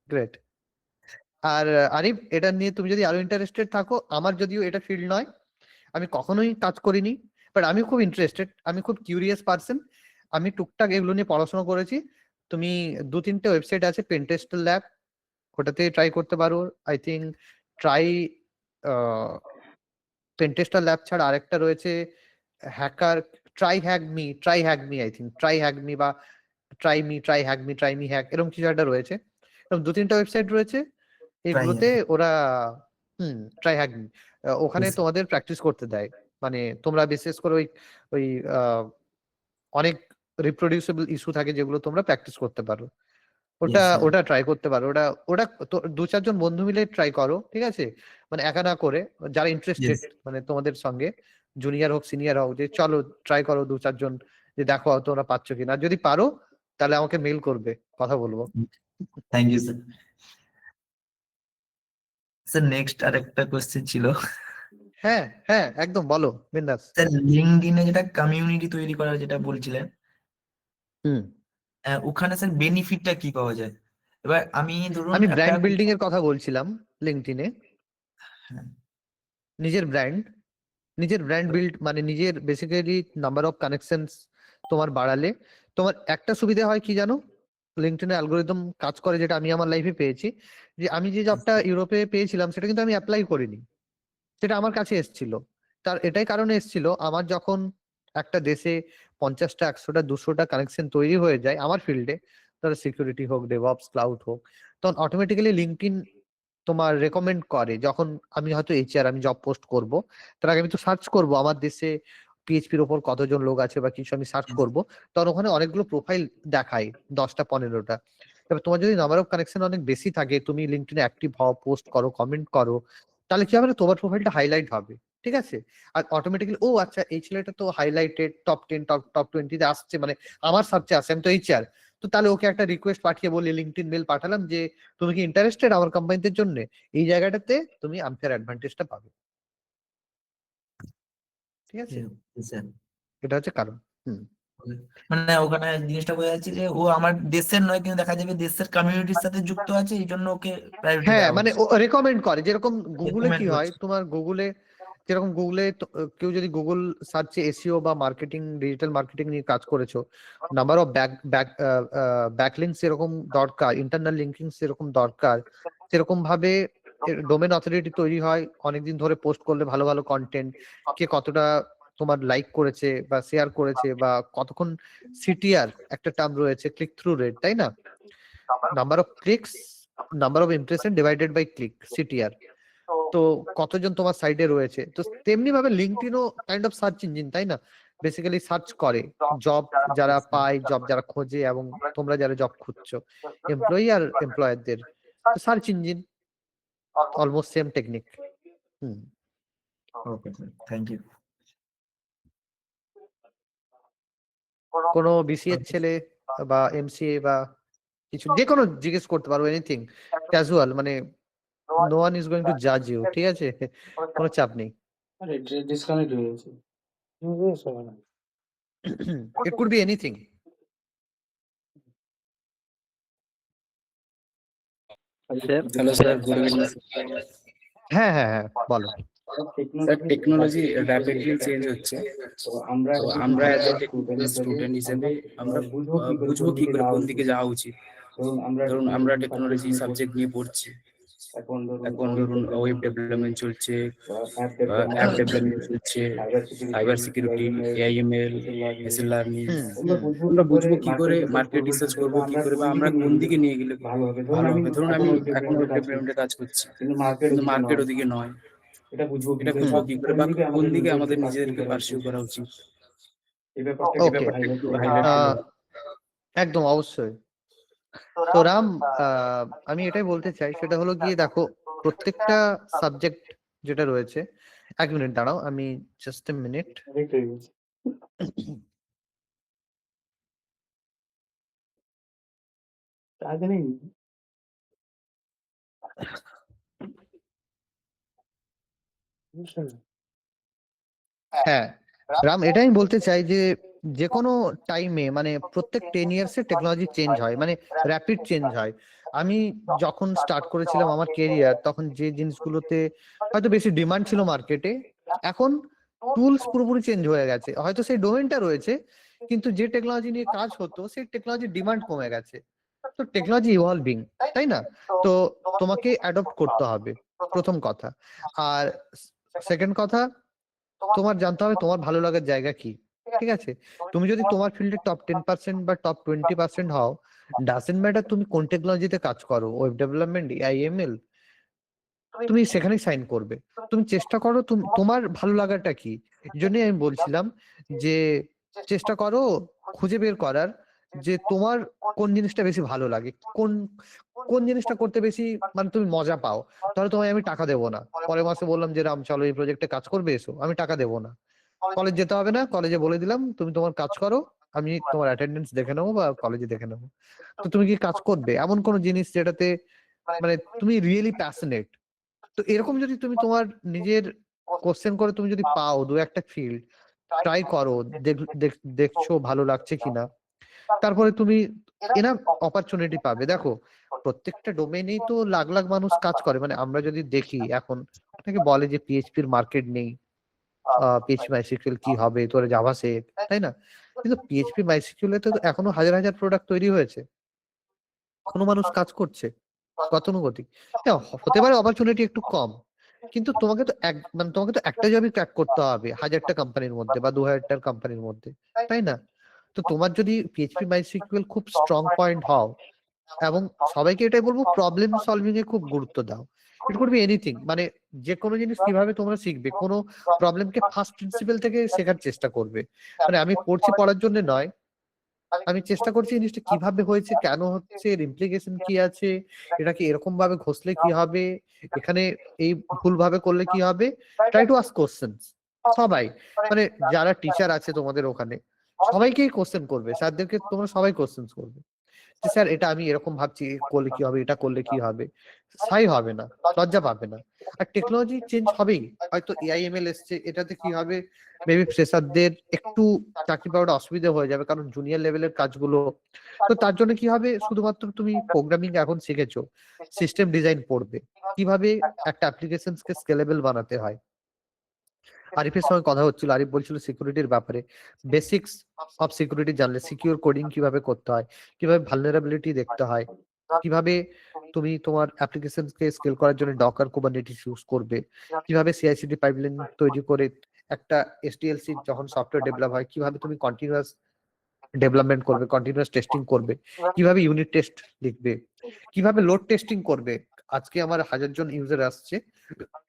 Great. আর আরিফ, এটা নিয়ে তুমি যদি আরো ইন্টারেস্টেড থাকো, আমার যদিও এটা ফিল্ড নয়, আমি কখনোই কাজ করিনি, বাট আমি খুব ইন্টারেস্টেড, আমি খুব কিউরিয়াস পার্সন, আমি টুকটাক এগুলো নিয়ে পড়াশোনা করেছি। তুমি 2-3টে ওয়েবসাইট আছে, পেনটেস্টার ল্যাব, ওটাতে ট্রাই করতে পারো। আই থিঙ্ক পেনটেস্টার ল্যাব ছাড়া আরেকটা রয়েছে hacker, try hack me I think, try hack me বা ট্রাই মি হ্যাক, এরকম কিছু একটা রয়েছে। এরকম 2-3টা ওয়েবসাইট রয়েছে, এগুলোতে ওরা ট্রাই হ্যাক মি, ওখানে Yes. তোমাদের প্র্যাকটিস করতে দেয়। তোমরা বিশেষ করে ওই অনেক রিপ্রোডিউসেবল ইস্যু থাকে যেগুলো তোমরা প্র্যাকটিস করতে পারো। Yes, sir. ওটা ট্রাই করতে পারো। ওটা তো 2-4 জন বন্ধু মিলে ট্রাই করো, ঠিক আছে? মানে একা না করে, যারা ইন্টারেস্টেড Yes. মানে তোমাদের সঙ্গে, জুনিয়র হোক সিনিয়র হোক, যে চলো ট্রাই করো 2-4 জন, যে দেখো তোমরা পাচ্ছ কিনা। আর যদি পারো তাহলে আমাকে মেল করবে, কথা বলবো। Thank you sir. Sir next আরেকটা কোশ্চেন ছিল, হ্যাঁ হ্যাঁ একদম বলো বিন্দাস। স্যার লিঙ্কডইনে যেটা কমিউনিটি তৈরি করার যেটা বলছিলেন, হুম, ওখানে স্যার বেনিফিটটা কি পাওয়া যায়? এবার আমি ধরুন আমি একটা ব্র্যান্ড বিল্ডিং এর কথা বলছিলাম লিঙ্কডইনে। হ্যাঁ, নিজের ব্র্যান্ড বিল্ড মানে নিজের বেসিক্যালি নাম্বার অফ কানেকশনস তোমার বাড়ালে তোমার একটা সুবিধা হয় কি জানো? লিঙ্কডইনের অ্যালগোরিদম কাজ করে যেটা আমি আমার লাইফে পেয়েছি, যে আমি যে জবটা ইউরোপে পেয়েছিলাম সেটা কিন্তু আমি অ্যাপ্লাই করিনি, সেটা আমার কাছে এসেছিল। তার এটাই কারণে এসেছিল, আমার যখন একটা দেশে 50টা 100টা 200টা কানেকশন তৈরি হয়ে যায় আমার ফিল্ডে, ধরো সিকিউরিটি হোক, ডেভঅপস, ক্লাউড হোক, তখন অটোমেটিক্যালি লিঙ্কডইন তোমার রেকমেন্ড করে। যখন আমি হয়তো এইচআর, আমি জব পোস্ট করব, তার আগে আমি তো সার্চ করব আমার দেশে পিএইচপির ওপর কতজন লোক আছে বা কিছু আমি সার্চ করব, তখন ওখানে অনেকগুলো প্রোফাইল দেখায়, 10টা 15টা। এবার তোমার যদি নাম্বার অফ কানেকশন অনেক বেশি থাকে, তুমি লিঙ্কডইনে অ্যাক্টিভ হও, পোস্ট করো, কমেন্ট করো, তাহলে কি হবে না, তোমার প্রোফাইলটা হাইলাইট হবে, ঠিক আছে? আর অটোমেটিক্যালি ও আচ্ছা এই ছেলেটা তো হাইলাইটেড টপ 10 টপ 20-তে আসছে, মানে আমার সার্চে আসে, আমি তো এইচআর, তো তাহলে ওকে একটা রিকোয়েস্ট পাঠিয়ে বলি, লিঙ্কডইন মেল পাঠালাম যে তুমি কি ইন্টারেস্টেড আমার কোম্পানিতে জন্য, এই জায়গাটাতে তুমি আনফেয়ার অ্যাডভান্টেজটা পাবে, ঠিক আছে? স্যার এটা হচ্ছে কারণ। হুম, মানে ওখানে জিনিসটা বোঝা যাচ্ছে যে ও আমার দেশের নয়, কিন্তু দেখা যাবে দেশের কমিউনিটির সাথে যুক্ত আছে, এই জন্য ওকে প্রায়োরিটি হ্যাঁ দেওয়া মানে হচ্ছে। ও রেকমেন্ড করে, যেরকম গুগলে Recommend কি হয়, করছে। তোমার গুগলে যেরকম গুগলে কেউ যদি গুগল সার্চে এসইও বা মার্কেটিং, ডিজিটাল মার্কেটিং নিয়ে কাজ করেছো, নাম্বার অফ ব্যাকলিংস এরকম দরকার, ইন্টারনাল লিঙ্কিংস এরকম দরকার, সেরকম ভাবে ডোমেন অথরিটি তৈরি হয় অনেকদিন ধরে, পোস্ট করলে ভালো ভালো কন্টেন্ট, কে কতটা তোমার লাইক করেছে বা শেয়ার করেছে, বা কতক্ষণ সিটিআর একটা টার্ম রয়েছে, ক্লিক থ্রু রেট, তাই না? Number of clicks, number of impression divided by click, CTR. তো কতজন তোমার সাইডে রয়েছে, তো তেমনি ভাবে লিঙ্কডইনও কাইন্ড অফ সার্চ ইঞ্জিন, তাই না? বেসিক্যালি সার্চ করে জব যারা পায়, জব যারা খোঁজে, এবং তোমরা যারা জব খুঁজছো, এমপ্লয়ি আর এমপ্লয়ারদের, তো search engine almost same technique. Hmm, okay sir, thank you. কোনো বিসিএ ছেলে বা এমসিএ বা কিছু যে কোনো জিজ্ঞেস করতে পারো, এনিথিং ক্যাজুয়াল, মানে no one is going to জাজ ইউ, ঠিক আছে? কোনো চাপ নেই। আরে ডিসকানেক্ট হয়ে গেছে। It could be anything. Hello sir, good evening. হ্যাঁ হ্যাঁ হ্যাঁ বলো। স্যার টেকনোলজি র্যাপিডলি চেঞ্জ হচ্ছে, তো আমরা তো আমরা অ্যাজ এ টেকনিক্যাল স্টুডেন্ট হিসেবে আমরা বুঝবো কি করে কোন দিকে যাওয়া উচিত। ধরুন আমরা টেকনোলজি সাবজেক্ট নিয়ে পড়ছি, এখন ধরুন ওয়েব ডেভেলপমেন্ট চলছে, অ্যাপ ডেভেলপমেন্ট চলছে, cyber security, AIML, machine learning. Hmm, আমরা বুঝবো কি করে, মার্কেট রিসার্চ করবো কি করে, বা আমরা কোন দিকে নিয়ে গেলে ভালো হবে। ধরুন আমি এখন ওয়েব ডেভেলপমেন্টে কাজ করছি, কিন্তু মার্কেট ওদিকে নয়, এটা বুঝবো কি করে, বা কোন দিকে আমাদের নিজেদেরকে পার্সিউ করা উচিত, এই ব্যাপারটা ওকে, একটু হাইলাইট করলে। একদম অবশ্যই। তো রাম, আমি এটাই বলতে চাই, সেটা হলো গিয়ে দেখো, প্রত্যেকটা সাবজেক্ট যেটা রয়েছে, 1 মিনিট দাঁড়াও, আমি জাস্ট এ মিনিট। হ্যাঁ রাম, এটাই আমি বলতে চাই যে যে কোনো টাইমে, মানে প্রত্যেক 10 ইয়ার্সে টেকনোলজি চেঞ্জ হয়, মানে র্যাপিড চেঞ্জ হয়। আমি যখন স্টার্ট করেছিলাম আমার কেরিয়ার, তখন যে জিনিসগুলোতে হয়তো বেশি ডিমান্ড ছিল মার্কেটে, এখন টুলস পুরোপুরি চেঞ্জ হয়ে গেছে, হয়তো সেই ডোমেনটা রয়েছে, কিন্তু যে টেকনোলজি নিয়ে কাজ হতো সেই টেকনোলজির ডিমান্ড কমে গেছে। তো টেকনোলজি ইভলভিং, তাই না? তো তোমাকে অ্যাডপ্ট করতে হবে, প্রথম কথা। আর সেকেন্ড কথা, তোমার জানতে হবে তোমার ভালো লাগার জায়গা কি, ঠিক আছে? তুমি যদি তোমার ফিল্ডে টপ 10% বা টপ 20% হও, ডাজেন্ট ম্যাটার তুমি কোন টেকনোলজিতে কাজ করো, ওয়েব ডেভেলপমেন্ট, এআইএমএল, তুমি সেখানেই সাইন করবে। তুমি চেষ্টা করো তোমার ভালো লাগাটা কি। এই জন্যই আমি বলছিলাম যে চেষ্টা করো খুঁজে বের করার যে তোমার কোন জিনিসটা বেশি ভালো লাগে, কোন কোন জিনিসটা করতে বেশি মানে তুমি মজা পাও। তাহলে তোমায় আমি টাকা দেবো না, পরের মাসে বললাম যে রাম চলো এই প্রজেক্টে কাজ করবে এসো, আমি টাকা দেবো না। কলেজ যেতে হবে না, কলেজে বলে দিলাম তুমি তোমার কাজ করো, আমি তোমার অ্যাটেন্ডেন্স দেখে নেবো বা কলেজে দেখে নেবো। তো তুমি কি কাজ করবে এমন কোন জিনিস যেটাতে মানে তুমি রিয়েলি প্যাশনেট। তো এরকম যদি তুমি তোমার নিজের কোশ্চেন করে তুমি যদি পাও দু একটা ফিল্ড, ট্রাই করো, দেখছো ভালো লাগছে কিনা, তারপরে তুমি এনাফ অপরচুনিটি পাবে। দেখো প্রত্যেকটা ডোমেইনেই তো লাখ লাখ মানুষ কাজ করে, মানে আমরা যদি দেখি এখন অনেকে বলে যে পিএইচপির মার্কেট নেই, পিএইচপি মাইসিকিউএল কি হবে, তোরা জাভা শেখ, তাই না? কিন্তু পিএইচপি মাইসিকিউএল তো এখনো হাজার হাজার প্রোডাক্ট তৈরি হয়েছে, এখনো মানুষ কাজ করছে গতানুগতিক। হ্যাঁ, হতে পারে অপরচুনিটি একটু কম, কিন্তু তোমাকে তো মানে তোমাকে তো একটা জবই ক্র্যাক করতে হবে 1000টা কোম্পানির মধ্যে বা 2000টার কোম্পানির মধ্যে, তাই না? তো তোমার যদি পিএইচপি মাইসিকিউএল খুব স্ট্রং পয়েন্ট হও, এবং সবাইকে এটাই বলবো প্রবলেম সলভিং এ খুব গুরুত্ব দাও। ইট কুড বি এনিথিং, মানে যে কোনো জিনিস কিভাবে তোমরা শিখবে, কোনো প্রবলেমকে ফার্স্ট প্রিন্সিপাল থেকে শেখার চেষ্টা করবে। মানে আমি পড়ছি পড়ার জন্য নয়, আমি চেষ্টা করছি জিনিসটা কিভাবে হয়েছে, কেন হচ্ছে, এর ইমপ্লিকেশন কি আছে, এটাকে এরকম ভাবে ঘষলে কি হবে, এখানে এই ভুল ভাবে করলে কি হবে। Try to ask questions. সবাই মানে যারা টিচার আছে তোমাদের ওখানে সবাইকেই কোশ্চেন করবে, স্যারদেরকে তোমরা সবাই কোশ্চেন করবে যে স্যার এটা আমি এরকম ভাবছি, করলে কি হবে, এটা করলে কি হবে। সাই হবে না, লজ্জা পাবে না। আর টেকনোলজি চেঞ্জ হবেই, হয়তো এআইএমএল এসছে, এটাতে কি হবে, মেবি ফ্রেশারদের একটু চাকরি পাওয়াটা অসুবিধা হয়ে যাবে, কারণ জুনিয়র লেভেলের কাজগুলো। তো তার জন্য কি হবে, শুধুমাত্র তুমি প্রোগ্রামিং এখন শিখেছো, সিস্টেম ডিজাইন পড়বে, কিভাবে একটা অ্যাপ্লিকেশনকে স্কেলেবল বানাতে হয়। আরিফের সঙ্গে কথা হচ্ছিল, আরিফ বলছিল সিকিউরিটির ব্যাপারে, বেসিক্স অফ সিকিউরিটি জানলে সিকিউর কোডিং কিভাবে করতে হয়, কিভাবে ভালনারেবিলিটি দেখতে হয়, কিভাবে তুমি তোমার অ্যাপ্লিকেশনকে স্কেল করার জন্য ডকার কুবারনেটিস ইউজ করবে, কিভাবে সিআইসিডি পাইপলাইন তৈরি করে একটা এসডিএলসি যখন সফটওয়্যার ডেভেলপ হয় কিভাবে তুমি কন্টিনিউয়াস ডেভেলপমেন্ট করবে, কন্টিনিউয়াস টেস্টিং করবে, কিভাবে ইউনিট টেস্ট লিখবে, কিভাবে লোড টেস্টিং করবে। আজকে আমার 1000 জন ইউজার আসছে,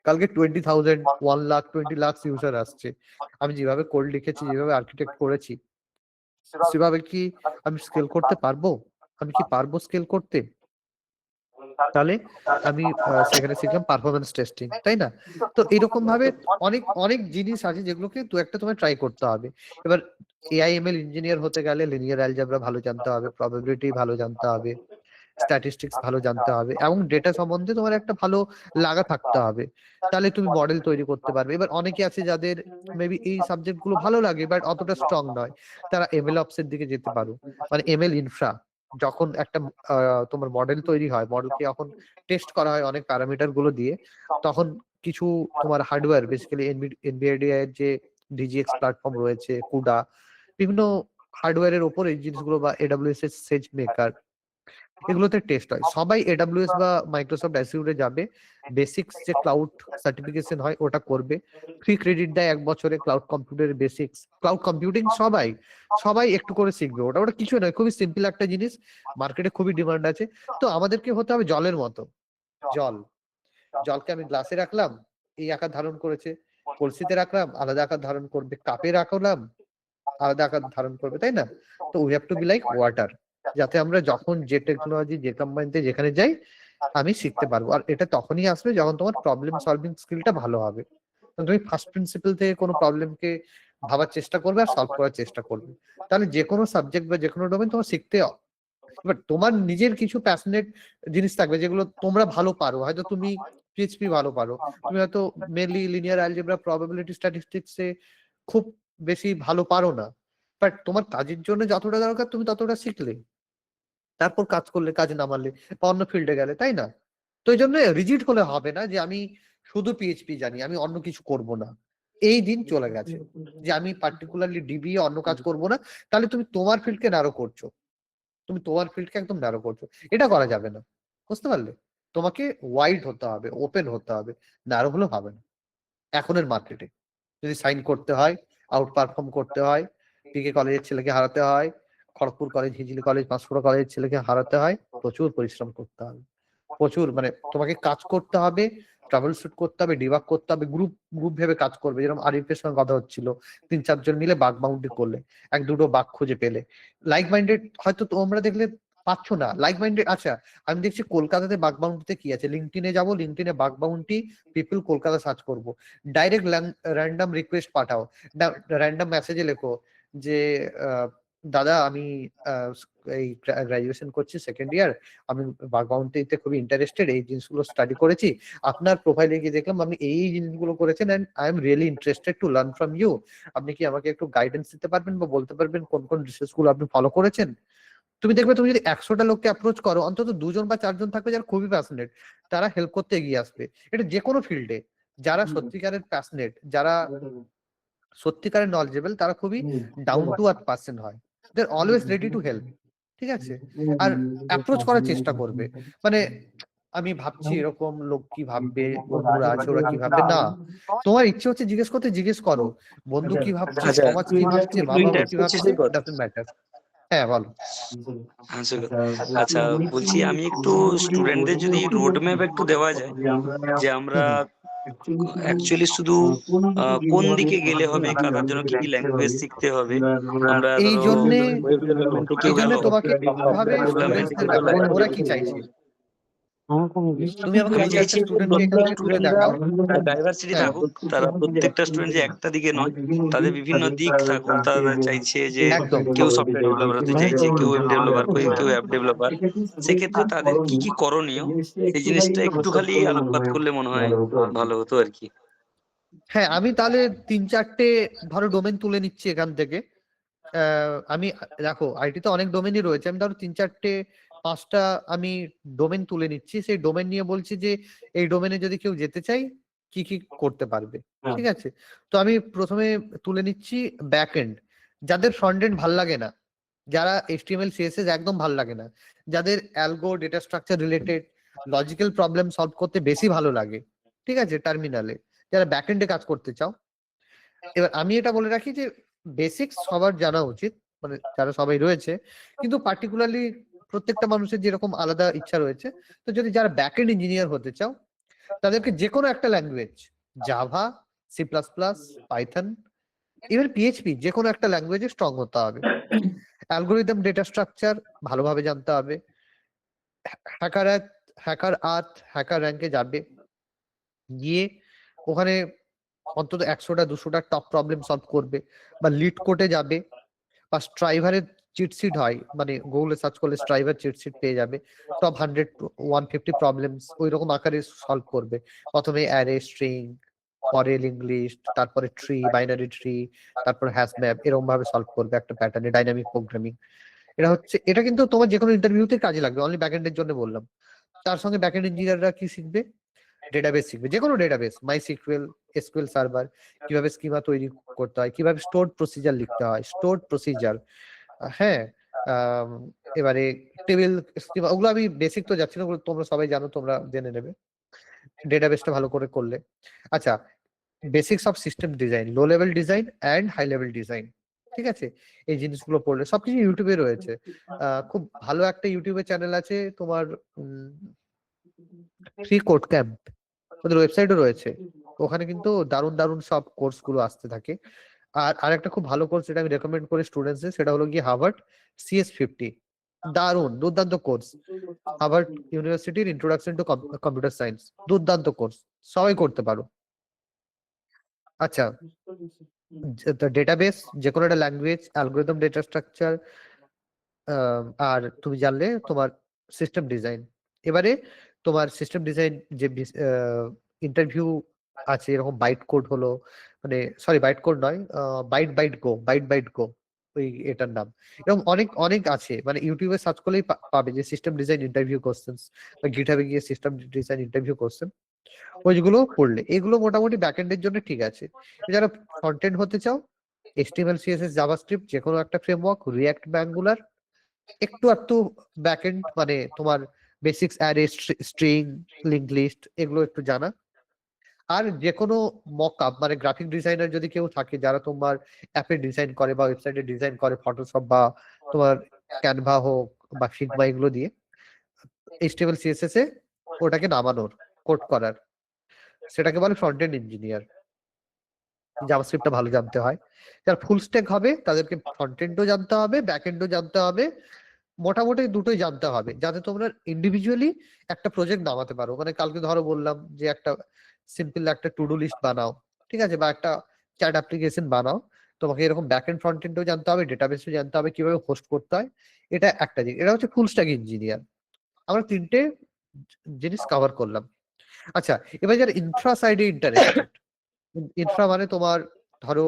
কালকে 20,000 1 লাখ 20 লাখ ইউজার আসছে, আমি যেভাবে কোড লিখেছি, যেভাবে আর্কিটেক্ট করেছি, সেভাবে কি আমি স্কেল করতে পারবো? আমি কি পারবো স্কেল করতে? তাহলে আমি সেখানে শিখলাম পারফরমেন্স টেস্টিং, তাই না? তো এরকম ভাবে অনেক অনেক জিনিস আছে যেগুলোকে দু একটা তোমায় ট্রাই করতে হবে। এবার এআইএমএল ইঞ্জিনিয়ার হতে গেলে লিনিয়ার অ্যালজেব্রা ভালো জানতে হবে, প্রবাবিলিটি ভালো জানতে হবে, স্ট্যাটিস্টিক্স ভালো জানতে হবে, এবং ডেটা সম্বন্ধে তোমার একটা ভালো লাগা থাকতে হবে। তাহলে তুমি মডেল তৈরি করতে পারবে। এবার অনেকে আছে যাদের মেবি এই সাবজেক্ট গুলো ভালো লাগে বাট অতটা স্ট্রং নয়, তারা এমএল অপস এর দিকে যেতে পারো, মানে এমএল ইনফ্রা। যখন একটা তোমার মডেল তৈরি হয়, মডেলকে যখন টেস্ট করা হয় অনেক প্যারামিটার গুলো দিয়ে, তখন কিছু তোমার হার্ডওয়্যার বেসিক্যালি এনভিডিআই এর যে ডিজিএক্স প্ল্যাটফর্ম রয়েছে, কুডা, বিভিন্ন হার্ডওয়্যারের ওপর এই জিনিসগুলো, বা এডব্লিউএস এর সেজ মেকার, এগুলোতে টেস্ট হয়। সবাই এডব্লিউএস বা মাইক্রোসফট অ্যাজিউরে যাবে, বেসিক্স যে ক্লাউড সার্টিফিকেশন হয় ওটা করবে, ফ্রি ক্রেডিট দেয় 1 বছরে ক্লাউড কম্পিউটারের বেসিক্স, ক্লাউড কম্পিউটিং সবাই সবাই একটু করে শিখবে। ওটা ওটা কিছু নয়, খুবই সিম্পল একটা জিনিস, মার্কেটে খুবই ডিমান্ড আছে। তো আমাদেরকে হতে হবে জলের মতো। জল, জলকে আমি গ্লাসে রাখলাম, এই আকার ধারণ করেছে, কলসিতে রাখলাম আলাদা আকার ধারণ করবে, কাপে রাখলাম আলাদা আকার ধারণ করবে, তাই না? তো we have to be like water, যাতে আমরা যখন যে টেকনোলজি যে কোম্পানিতে যেখানে যাই আমি শিখতে পারবো। আর এটা তখনই আসবে যখন তোমার প্রবলেম সলভিং স্কিলটা ভালো হবে। তুমি ফার্স্ট প্রিন্সিপাল থেকে কোনো প্রবলেমকে ভাবার চেষ্টা করবে আর সলভ করার চেষ্টা করবে, তাহলে যে কোনো সাবজেক্ট বা যে কোনো ডোমেন তোমার শিখতে। এবার তোমার নিজের কিছু প্যাশনেট জিনিস থাকবে যেগুলো তোমরা ভালো পারো, হয়তো তুমি পিএইচপি ভালো পারো, তুমি হয়তো মেনলি লিনিয়ার অ্যালজেব্রা, প্রবাবিলিটি স্ট্যাটিস্টিক্সে খুব বেশি ভালো পারো না, বাট তোমার কাজের জন্য যতটা দরকার তুমি ততটা শিখলে, তারপর কাজ করলে, কাজে নামালে বা অন্য ফিল্ডে গেলে, তাই না? তো এই জন্য রিজিড হলে হবে না যে আমি শুধু পিএইচপি জানি, আমি অন্য কিছু করব না। এই দিন চলে গেছে যে আমি পার্টিকুলারলি ডিবি অন্য কাজ করব না, তাহলে তুমি তোমার ফিল্ডকে ন্যারো করছো, তুমি তোমার ফিল্ডকে একদম ন্যারো করছো, এটা করা যাবে না। বুঝতে পারলে? তোমাকে ওয়াইড হতে হবে, ওপেন হতে হবে, ন্যারো হলে হবে না। এখনের মার্কেটে যদি সাইন করতে হয়, আউট পারফর্ম করতে হয়, পিকে কলেজের ছেলেকে হারাতে হয়, খড়গপুর কলেজ, হিজলি কলেজ, পাঁশকুড়া কলেজের ছেলেকে হারাতে হয়, প্রচুর পরিশ্রম করতে হবে। প্রচুর, মানে তোমাকে কাজ করতে হবে, ট্রাভেল শুট করতে হবে, ডিবাগ করতে হবে, গ্রুপ গ্রুপ ভেবে কাজ করবে। যেরকম আরিফের সঙ্গে কথা হচ্ছিল, 3-4 জন মিলে বাগ বাউন্ডি করলে, 1-2টো বাগ খুঁজে পেলে, লাইক মাইন্ডেড হয়তো তোমরা দেখলে পাচ্ছ না লাইক মাইন্ডেড। আচ্ছা, আমি দেখছি কলকাতাতে বাগ বাউন্ডিতে কি আছে, লিঙ্কডইনে যাবো, লিঙ্কডইনে bug bounty people Kolkata search করবো, ডাইরেক্ট র্যান্ডম রিকোয়েস্ট পাঠাও, র্যান্ডম মেসেজে লেখো যে দাদা আমি এই গ্রাজুয়েশন করছি, সেকেন্ড ইয়ার, আমি বাগ বাউন্ডিতে খুবই ইন্টারেস্টেড, এই জিনিসগুলো স্টাডি করেছি, আপনার প্রোফাইলে গিয়ে দেখলাম আপনি এই জিনিসগুলো করেছেন, and I am really interested to learn from you. আপনি কি আমাকে একটু গাইডেন্স দিতে পারবেন বা বলতে পারবেন কোন কোন রিসার্চ গুলো আপনি ফলো করেছেন? তুমি দেখবে তুমি যদি 100টা লোককে অ্যাপ্রোচ করো, অন্তত 2জন বা 4জন থাকবে যারা খুবই প্যাশনেট, তারা হেল্প করতে এগিয়ে আসবে। এটা যে কোনো ফিল্ডে যারা সত্যিকারের প্যাশনেট, যারা সত্যিকারের নলেজেবল, তারা খুবই ডাউন টু আর্থ পার্সন হয়, দে are always ready to help. ঠিক আছে, আর অ্যাপ্রোচ করার চেষ্টা করবে। মানে আমি ভাবছি এরকম লোক কি ভাববে, বন্ধুরা আছে ওরা কি ভাববে, না, তোমার ইচ্ছে হচ্ছে জিজ্ঞেস করতে, জিজ্ঞেস করো, বন্ধু কি ভাবছে, আচ্ছা, সমাজ কি ভাবছে, মা বাবা কি ভাবছে, ডাজন্ট ম্যাটার। হ্যাঁ বলো। আচ্ছা, বলছি আমি একটু স্টুডেন্টদের যদি রোড ম্যাপ একটু দেওয়া যায়, যে আমরা অ্যাকচুয়ালি শুধু কোন দিকে গেলে হবে, কাটার জন্য কি কি ল্যাঙ্গুয়েজ শিখতে হবে, আমরা এই ধরো জন্যে ওয়েব ডেভেলপমেন্ট থেকে এই জন্য গেল, তোমাকে ভাবে স্টুডেন্টসদের ব্যাপারে, ওরা কি চাইছে, তুমি আমাকে আমি 2-4টা চাইছি স্টুডেন্টকে এখান থেকে তুলে দেখাও। ডাইভার্সিটি হ্যাঁ। থাকুক, তারা প্রত্যেকটা স্টুডেন্ট যে একটা দিকে নয়, তাদের বিভিন্ন দিক থাকুক। তারা চাইছে যে একদম। কেউ সফটওয়্যার ডেভেলপার হতে চাইছে, কেউ ওয়েব ডেভেলপার, কেউ অ্যাপ ডেভেলপার। সেক্ষেত্রে তাদের কি কি করণীয়, এই জিনিসটা একটু খালি আলোকপাত করলে মনে হয় ভালো হতো আর কি। হ্যাঁ, আমি তাহলে 3-4টে ধরো ডোমেন তুলে নিচ্ছি এখান থেকে। আমি দেখো আইটিতে অনেক ডোমেনই রয়েছে, আমি ধরো 3-4টে-5টা আমি ডোমেন তুলে নিচ্ছি, সেই ডোমেন নিয়ে বলছি যে এই ডোমেনে যদি কেউ যেতে চাই কি কি করতে পারবে। ঠিক আছে, তো আমি প্রথমে তুলে নিচ্ছি ব্যাক এন্ড, যাদের ফ্রন্ট এন্ড ভাল লাগে না, যারা HTML CSS একদম ভাল লাগে না, যাদের algo data structure related logical problem solve করতে বেশি ভালো লাগে, ঠিক আছে, টার্মিনালে, যারা ব্যাক এন্ডে কাজ করতে চাও। এবার আমি এটা বলে রাখি যে বেসিক্স সবার জানা উচিত, মানে যারা সবাই রয়েছে, কিন্তু পার্টিকুলারলি প্রত্যেকটা মানুষের যেরকম আলাদা ইচ্ছা রয়েছে। তো যদি যারা ব্যাক এন্ড ইঞ্জিনিয়ার হতে চাও, তাদেরকে যে কোনো একটা language, Java, C++, Python, even PHP, যে কোনো একটা ল্যাঙ্গুয়েজে স্ট্রং হতে হবে। অ্যালগোরিদম ডেটা স্ট্রাকচার ভালোভাবে জানতে হবে। হ্যাকার র্যাঙ্কে যাবে, গিয়ে ওখানে অন্তত 100টা-200টা টপ প্রবলেম সলভ করবে, বা লিড কোডে যাবে, বা স্ট্রাইভারের চিটশিট হয়, মানে গুগলে সার্চ করলে স্ট্রাইভার চিটশিট পেয়ে যাবে, টপ 100-150 প্রবলেমস ওই রকম আকারে সলভ করবে। প্রথমে অ্যারে, স্ট্রিং, পরে লিঙ্ক লিস্ট, তারপরে ট্রি, বাইনারি ট্রি, তারপর হ্যাশ ম্যাপ, এরকম ভাবে সলভ করবে একটা প্যাটার্নে, ডাইনামিক প্রোগ্রামিং। এটা কিন্তু তোমার যে কোনো ইন্টারভিউতে কাজে লাগবে, অনলি ব্যাকএন্ডের জন্য বললাম। তার সঙ্গে ব্যাকএন্ড ইঞ্জিনিয়াররা কি শিখবে, ডেটাবেস শিখবে, যে কোনো ডেটাবেস, MySQL, SQL সার্ভার, কিভাবে স্কিমা তৈরি করতে হয়, কিভাবে স্টোরড প্রসিজার লিখতে হয়, স্টোরড প্রসিজার। হ্যাঁ, এবারে টেবিল স্কিমা, ওগুলো আমি বেসিক তো যাচ্ছি না, ওগুলো তোমরা সবাই জানো, তোমরা জেনে নেবে ডেটাবেসটা ভালো করে করলে। আচ্ছা, basics of system design, low level design and high level design, ঠিক আছে, এই জিনিসগুলো পড়লে সবকিছু ইউটিউবে রয়েছে। খুব ভালো একটা ইউটিউবে চ্যানেল আছে তোমার, ফ্রি কোড ক্যাম্প, ওদের ওয়েবসাইটও রয়েছে, ওখানে কিন্তু দারুণ দারুণ সব কোর্স গুলো আসতে থাকে। আর আরেকটা খুব ভালো কোর্স যেটা আমি রেকমেন্ড করি স্টুডেন্টসদের, সেটা হলো গিয়ে হার্ভার্ড CS50, দারুণ দুর্দান্ত কোর্স, হার্ভার্ড ইউনিভার্সিটির ইন্ট্রোডাকশন টু কম্পিউটার সায়েন্স, দুর্দান্ত কোর্স, সবাই করতে পারো। আচ্ছা, ডেটাবেস, যে কোনো একটা ল্যাঙ্গুয়েজ, অ্যালগোরিদম ডেটা স্ট্রাকচার, আর তুমি জানলে তোমার সিস্টেম ডিজাইন। এবারে তোমার সিস্টেম ডিজাইন যে ইন্টারভিউ আছে, এরকম বাইট কোড হলো, মানে সরি বাইট কোড নয়, বাইট গো ওই এটার নাম, এরকম অনেক অনেক আছে, মানে ইউটিউবে সার্চ করলেই পাবে যে সিস্টেম ডিজাইন ইন্টারভিউ কোশ্চেন্স, বা গিটহাবে গিয়ে সিস্টেম ডিজাইন ইন্টারভিউ কোশ্চেন, ওইগুলো পড়লে এগুলো মোটামুটি ব্যাকএন্ডের জন্য ঠিক আছে। যারা ফ্রন্ট এন্ড হতে চাও, HTML CSS জাভাস্ক্রিপ্ট, যে কোনো একটা ফ্রেমওয়ার্ক, রিঅ্যাক্ট, অ্যাঙ্গুলার, একটু ব্যাকএন্ড, মানে তোমার basics, array, string, link list, এগুলো একটু জানা। আর যে কোনো মকআপ, মানে গ্রাফিক ডিজাইনার যদি কেউ থাকে, যারা তোমার অ্যাপের ডিজাইন করে বা ওয়েবসাইটের ডিজাইন করে, ফটোশপ বা তোমার ক্যানভা হোক বা ফিগমা, এগুলো দিয়ে HTML CSS এ ওটাকে নামানোর, কোড করার, সেটাকে বলে ফ্রন্ট এন্ড ইঞ্জিনিয়ার। জাভাস্ক্রিপ্টটা ভালো জানতে হয়। যারা ফুল স্ট্যাক হবে তাদেরকে ফ্রন্ট এন্ডও জানতে হবে, ব্যাক এন্ডও জানতে হবে, মোটামুটি দুটোই জানতে হবে, যাতে তোমরা ইন্ডিভিজুয়ালি একটা প্রজেক্ট নামাতে পারো। মানে কালকে ধরো বললাম যে একটা সিম্পল একটা টু ডু লিস্ট বানাও, ঠিক আছে, বা একটা চ্যাট অ্যাপ্লিকেশন বানাও, তোমাকে এরকম ব্যাক এন্ড ফ্রন্ট এন্ডও জানতে হবে, ডেটাবেসও জানতে হবে, কিভাবে হোস্ট করতে হয়। এটা একটা জিনিস, এটা হচ্ছে ফুল স্ট্যাক ইঞ্জিনিয়ার। আমরা তিনটে জিনিস কভার করলাম। আচ্ছা, এবার যারা ইনফ্রা সাইডে ইন্টারেস্টেড, ইনফ্রা মানে তোমার ধরো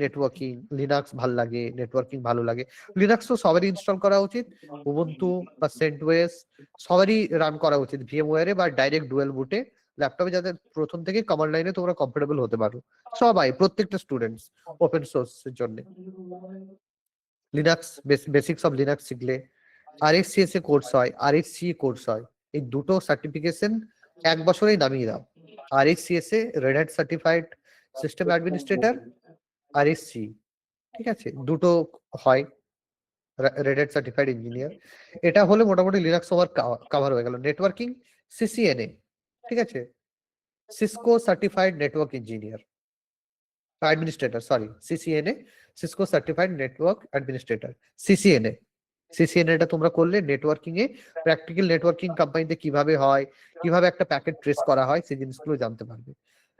নেটওয়ার্কিং, লিনাক্স ভাল লাগে, নেটওয়ার্কিং ভালো লাগে, লিনাক্স তো সবারই ইনস্টল করা উচিত, উবুন্টু বা সেন্টওয়েস সবারই রান করা উচিত ভিএমওয়্যারে বা ডাইরেক্ট ডুয়েল বুটে ল্যাপটপে, যাতে প্রথম থেকে কমান্ড লাইনে তোমরা কমফোর্টেবল হতে পারো। সবাই, প্রত্যেকটা স্টুডেন্টস ওপেন সোর্সের জন্য লিনাক্স, বেসিক্স অফ লিনাক্স শিখলে RxCS এ কোর্স হয়, RxC কোর্স হয়, এই দুটো সার্টিফিকেশন এক বছরেই নামিয়ে দাও। RxCS A red hat certified system administrator, RxC, ঠিক আছে, দুটো হয়, রেড হ্যাট সার্টিফাইড ইঞ্জিনিয়ার। এটা হলে মোটামুটি লিনাক্স ওভার কভার হয়ে গেল। নেটওয়ার্কিং CCNA, ঠিক আছে, Cisco certified network engineer administrator, sorry CCNA, Cisco certified network administrator, CCNA টা তোমরা করলে নেটওয়ার্কিং এ, প্র্যাকটিক্যাল নেটওয়ার্কিং কোম্পানিতে কিভাবে হয়, কিভাবে একটা প্যাকেট ট্রেস করা হয়, সেই জিনিসগুলো জানতে পারবে।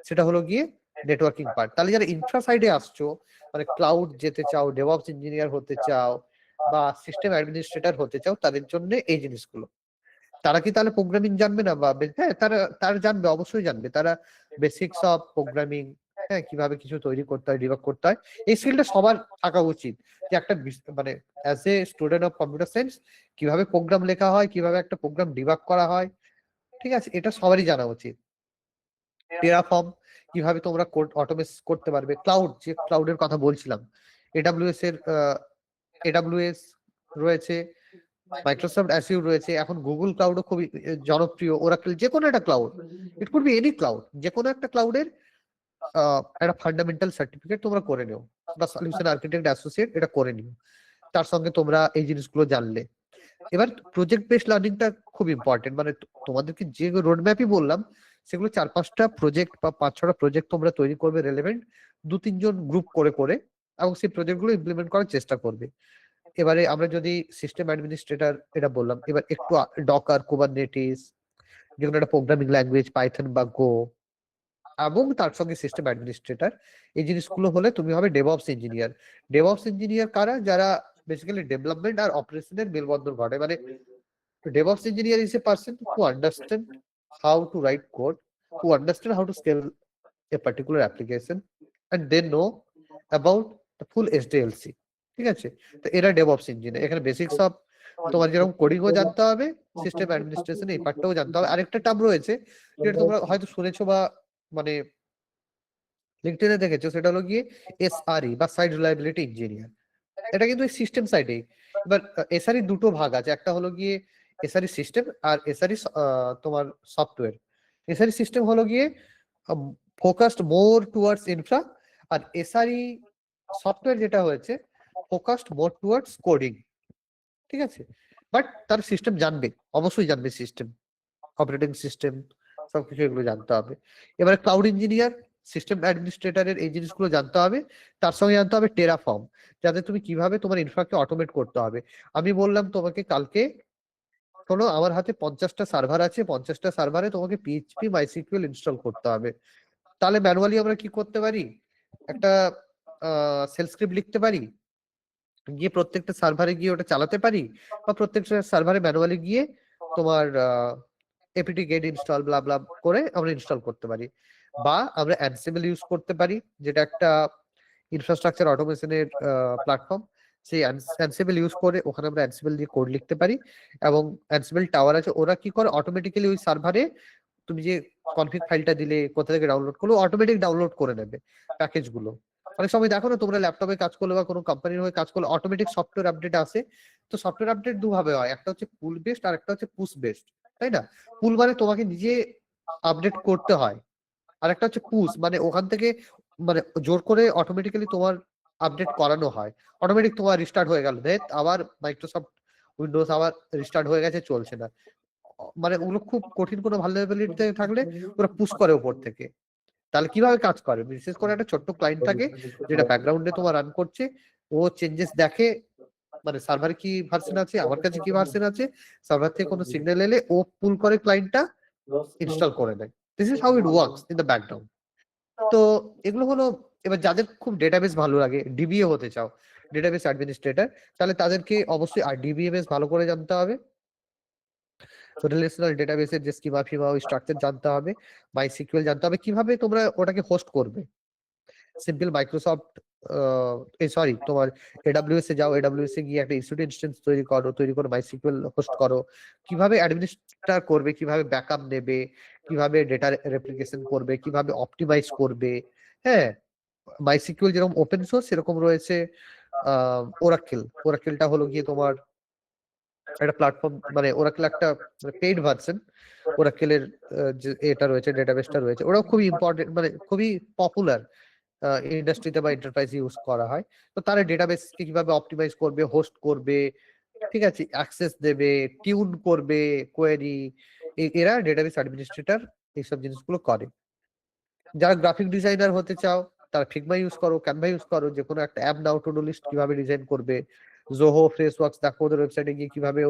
সেটা হলো গিয়ে নেটওয়ার্কিং পার্ট। তাহলে যারা ইনফ্রা সাইডে আসছো, মানে ক্লাউড যেতে চাও, ডেভঅপস ইঞ্জিনিয়ার হতে চাও, বা সিস্টেম অ্যাডমিনিস্ট্রেটর হতে চাও, তাদের জন্য এই জিনিসগুলো। তারা কি তাহলে প্রোগ্রামিং জানবে না? বা হ্যাঁ, তারা জানবে, অবশ্যই জানবে। তারা বেসিক্স অফ প্রোগ্রামিং, হ্যাঁ, কিভাবে কিছু তৈরি করতে হয়, ডিবাগ করতে হয়, এই স্কিলটা সবার থাকা উচিত। যে একটা মানে as a student of computer science কিভাবে প্রোগ্রাম লেখা হয়, কিভাবে একটা প্রোগ্রাম ডিবাগ করা হয়, ঠিক আছে, এটা সবারই জানা উচিত। টেরাফর্ম, কিভাবে তোমরা কোড অটোমেট করতে পারবে। ক্লাউড, যে ক্লাউডের কথা বলছিলাম, AWS রয়েছে, মাইক্রোসফট অ্যাজিউর রয়েছে, এখন গুগল ক্লাউডও খুবই জনপ্রিয়, ওরাকেল, যে কোনো একটা cloud, it could B any cloud, যে কোনো একটা ক্লাউডের একটা ফান্ডামেন্টাল সার্টিফিকেট তোমরা করে নিও, বা সলিউশন আর্কিটেক্ট অ্যাসোসিয়েট এটা করে নিও। তার সঙ্গে তোমরা এই জিনিসগুলো জানলে। এবার প্রজেক্ট বেসড লার্নিংটা খুব ইম্পর্টেন্ট। মানে তোমাদেরকে যে রোড ম্যাপই বললাম, সেগুলো 4-5টা প্রজেক্ট বা 5-6টা প্রজেক্ট তোমরা তৈরি করবে, রেলেভেন্ট 2-3 জন গ্রুপ করে করে, এবং সেই প্রজেক্টগুলো ইমপ্লিমেন্ট করার চেষ্টা করবে। এবারে আমরা যদি সিস্টেম অ্যাডমিনিস্ট্রেটর এটা বললাম, এবার একটু ডকার, কুবারনেটিস, যেগুলো একটা প্রোগ্রামিং ল্যাঙ্গুয়েজ, পাইথন বা গো, এবং তার সঙ্গে সিস্টেম অ্যাডমিনিস্ট্রেটর, এই জিনিসগুলো হলে তুমি হবে ডেভঅপস ইঞ্জিনিয়ার। ডেভঅপস ইঞ্জিনিয়ার কারা? যারা বেসিক্যালি ডেভেলপমেন্ট আর অপারেশনের মেলবন্ধন ঘটে। মানে DevOps engineer is a person who understands how to write code, who understands how to scale a particular application, and they know about the full SDLC, ঠিক আছে? তো এরা DevOps engineer। এখানে বেসিক্স অফ তোমার যেরকম কোডিংও জানতে হবে, সিস্টেম অ্যাডমিনিস্ট্রেশন এই পার্টটাও জানতে হবে। আরেকটা টার্ম রয়েছে যেটা তোমরা হয়তো শুনেছো বা মানে লিঙ্কডইনে দেখেছো, সেটা হলো গিয়ে SRE বা সাইট রিলায়েবিলিটি ইঞ্জিনিয়ার। এটা কিন্তু সিস্টেম সাইডেই। এবার SRE দুটো ভাগ আছে, একটা হলো গিয়ে SRE সিস্টেম আর SRE তোমার সফটওয়্যার। SRE সিস্টেম হলো গিয়ে ফোকাসড মোর টুয়ার্ডস ইনফ্রা, আর SRE সফটওয়্যার যেটা হয়েছে ফোকাসড মোর টুয়ার্ডস কোডিং, ঠিক আছে, বাট তার সিস্টেম জানবে, অবশ্যই জানবে, সিস্টেম অপারেটিং সিস্টেম সবকিছু এগুলো জানতে হবে। এবারে ক্লাউড ইঞ্জিনিয়ার, সিস্টেম অ্যাডমিনিস্ট্রেটরের এই জিনিসগুলো জানতে হবে, তার সঙ্গে জানতে হবে টেরাফর্ম, যাতে তুমি কিভাবে তোমার ইনফ্রাকে অটোমেট করতে হবে। আমি বললাম তোমাকে কালকে, শোনো, আমার হাতে 50টা সার্ভার আছে, 50টা সার্ভারে তোমাকে PHP MySQL ইনস্টল করতে হবে। তাহলে ম্যানুয়ালি আমরা কি করতে পারি? একটা সেল স্ক্রিপ্ট লিখতে পারি, গিয়ে প্রত্যেকটা সার্ভারে গিয়ে ওটা চালাতে পারি, বা প্রত্যেকটা সার্ভারে ম্যানুয়ালি গিয়ে তোমার apt get ইনস্টল ব্লা ব্লা করে আমরা ইনস্টল করতে পারি। বা আমরা অ্যানসিবল ইউজ করতে পারি, যেটা একটা ইনফ্রাস্ট্রাকচার অটোমেশনের প্ল্যাটফর্ম। সেই অ্যানসিবল ইউজ করে ওখানে আমরা অ্যানসিবল দিয়ে কোড লিখতে পারি, এবং অ্যানসিবল টাওয়ার আছে, ওরা কি করে অটোমেটিক্যালি ওই সার্ভারে তুমি যে কনফিগ ফাইলটা দিলে, কোথা থেকে ডাউনলোড করলো, অটোমেটিক ডাউনলোড করে নেবে প্যাকেজগুলো। অনেক সময় দেখো না, তোমরা ল্যাপটপে কাজ করলে বা কোনো কোম্পানির হয়ে কাজ করলে অটোমেটিক সফটওয়্যার আপডেট আসে। তো সফটওয়্যার আপডেট দুভাবে হয়, একটা হচ্ছে পুল বেসড আর একটা হচ্ছে পুশ বেসড, তাই না? পুল মানে তোমাকে নিজে আপডেট করতে হয়, আর একটা হচ্ছে পুশ মানে ওখান থেকে মানে জোর করে অটোমেটিক্যালি তোমার আপডেট করানো হয়। অটোমেটিক তোমার রিস্টার্ট হয়ে গেল, দেন আবার মাইক্রোসফট উইন্ডোজ আবার রিস্টার্ট হয়ে গেছে, চলছে না। মানে ওগুলো খুব কঠিন কোনো ভালনারেবিলিটি থাকলে ওরা পুশ করে উপর থেকে। তাহলে কিভাবে কাজ করে, বিশেষ করে একটা ছোট্ট ক্লায়েন্ট থাকে যেটা ব্যাকগ্রাউন্ডে তোমার রান করছে, ও চেঞ্জেস দেখে, মানে সার্ভারে কি ভার্সন আছে, আমার কাছে কি ভার্সন আছে, সার্ভার থেকে কোনো সিগন্যাল এলে ও পুল করে ক্লায়েন্টটা ইনস্টল করে দেয়। This is how it works in the background. তো এগুলো হলো, এবার যাদের খুব ডেটাবেস ভালো লাগে, ডিবিএ হতে চাও, ডেটাবেস অ্যাডমিনিস্ট্রেটর, তাহলে তাদেরকে অবশ্যই ডিবিএমএস ভালো করে জানতে হবে, রিলেশনাল ডেটাবেসের যে স্কিমা ফিমা ওই স্ট্রাকচার জানতে হবে, মাইসিকিউএল জানতে হবে, কিভাবে তোমরা ওটাকে হোস্ট করবে। সিম্পল মাইক্রোসফট সরি তোমার এডব্লিউএস এ যাও, এডব্লিউএস এ গিয়ে একটা ইনস্টিটিউট ইনস্টেন্স তৈরি করে মাইসিকিউএল হোস্ট করো, কিভাবে অ্যাডমিনিস্ট্রেটর করবে, কিভাবে ব্যাকআপ নেবে, কিভাবে ডেটা রেপ্লিকেশন করবে, কিভাবে অপটিমাইজ করবে। হ্যাঁ, মাইসিকিউএল যেরকম ওপেন সোর্স সেরকম রয়েছে ওরাকেলটা হলো গিয়ে তোমার একটা প্ল্যাটফর্ম, মানে ওরাকেল একটা পেইড ভার্সন, ওরাকেলের যে এটা রয়েছে, ডেটাবেসটা রয়েছে, ওরাও খুবই ইম্পর্টেন্ট, মানে খুবই পপুলার ইন্ডাস্ট্রিতে বা এন্টারপ্রাইজ ইউজ করা হয়। তো তারা ডেটাবেসকে কিভাবে অপটিমাইজ করবে, হোস্ট করবে, ঠিক আছে, অ্যাক্সেস দেবে, টিউন করবে কোয়েরি, এরা ডেটাবেস অ্যাডমিনিস্ট্রেটর এইসব জিনিসগুলো করে। যারা গ্রাফিক ডিজাইনার হতে চাও তারা ফিগমা ইউজ করো, ক্যানভা ইউজ করো, যে কোনো একটা অ্যাপ নাও, টু ডু লিস্ট কিভাবে ডিজাইন করবে, জোহো, ফ্রেশওয়ার্কস দেখো ওদের ওয়েবসাইটে গিয়ে কিভাবে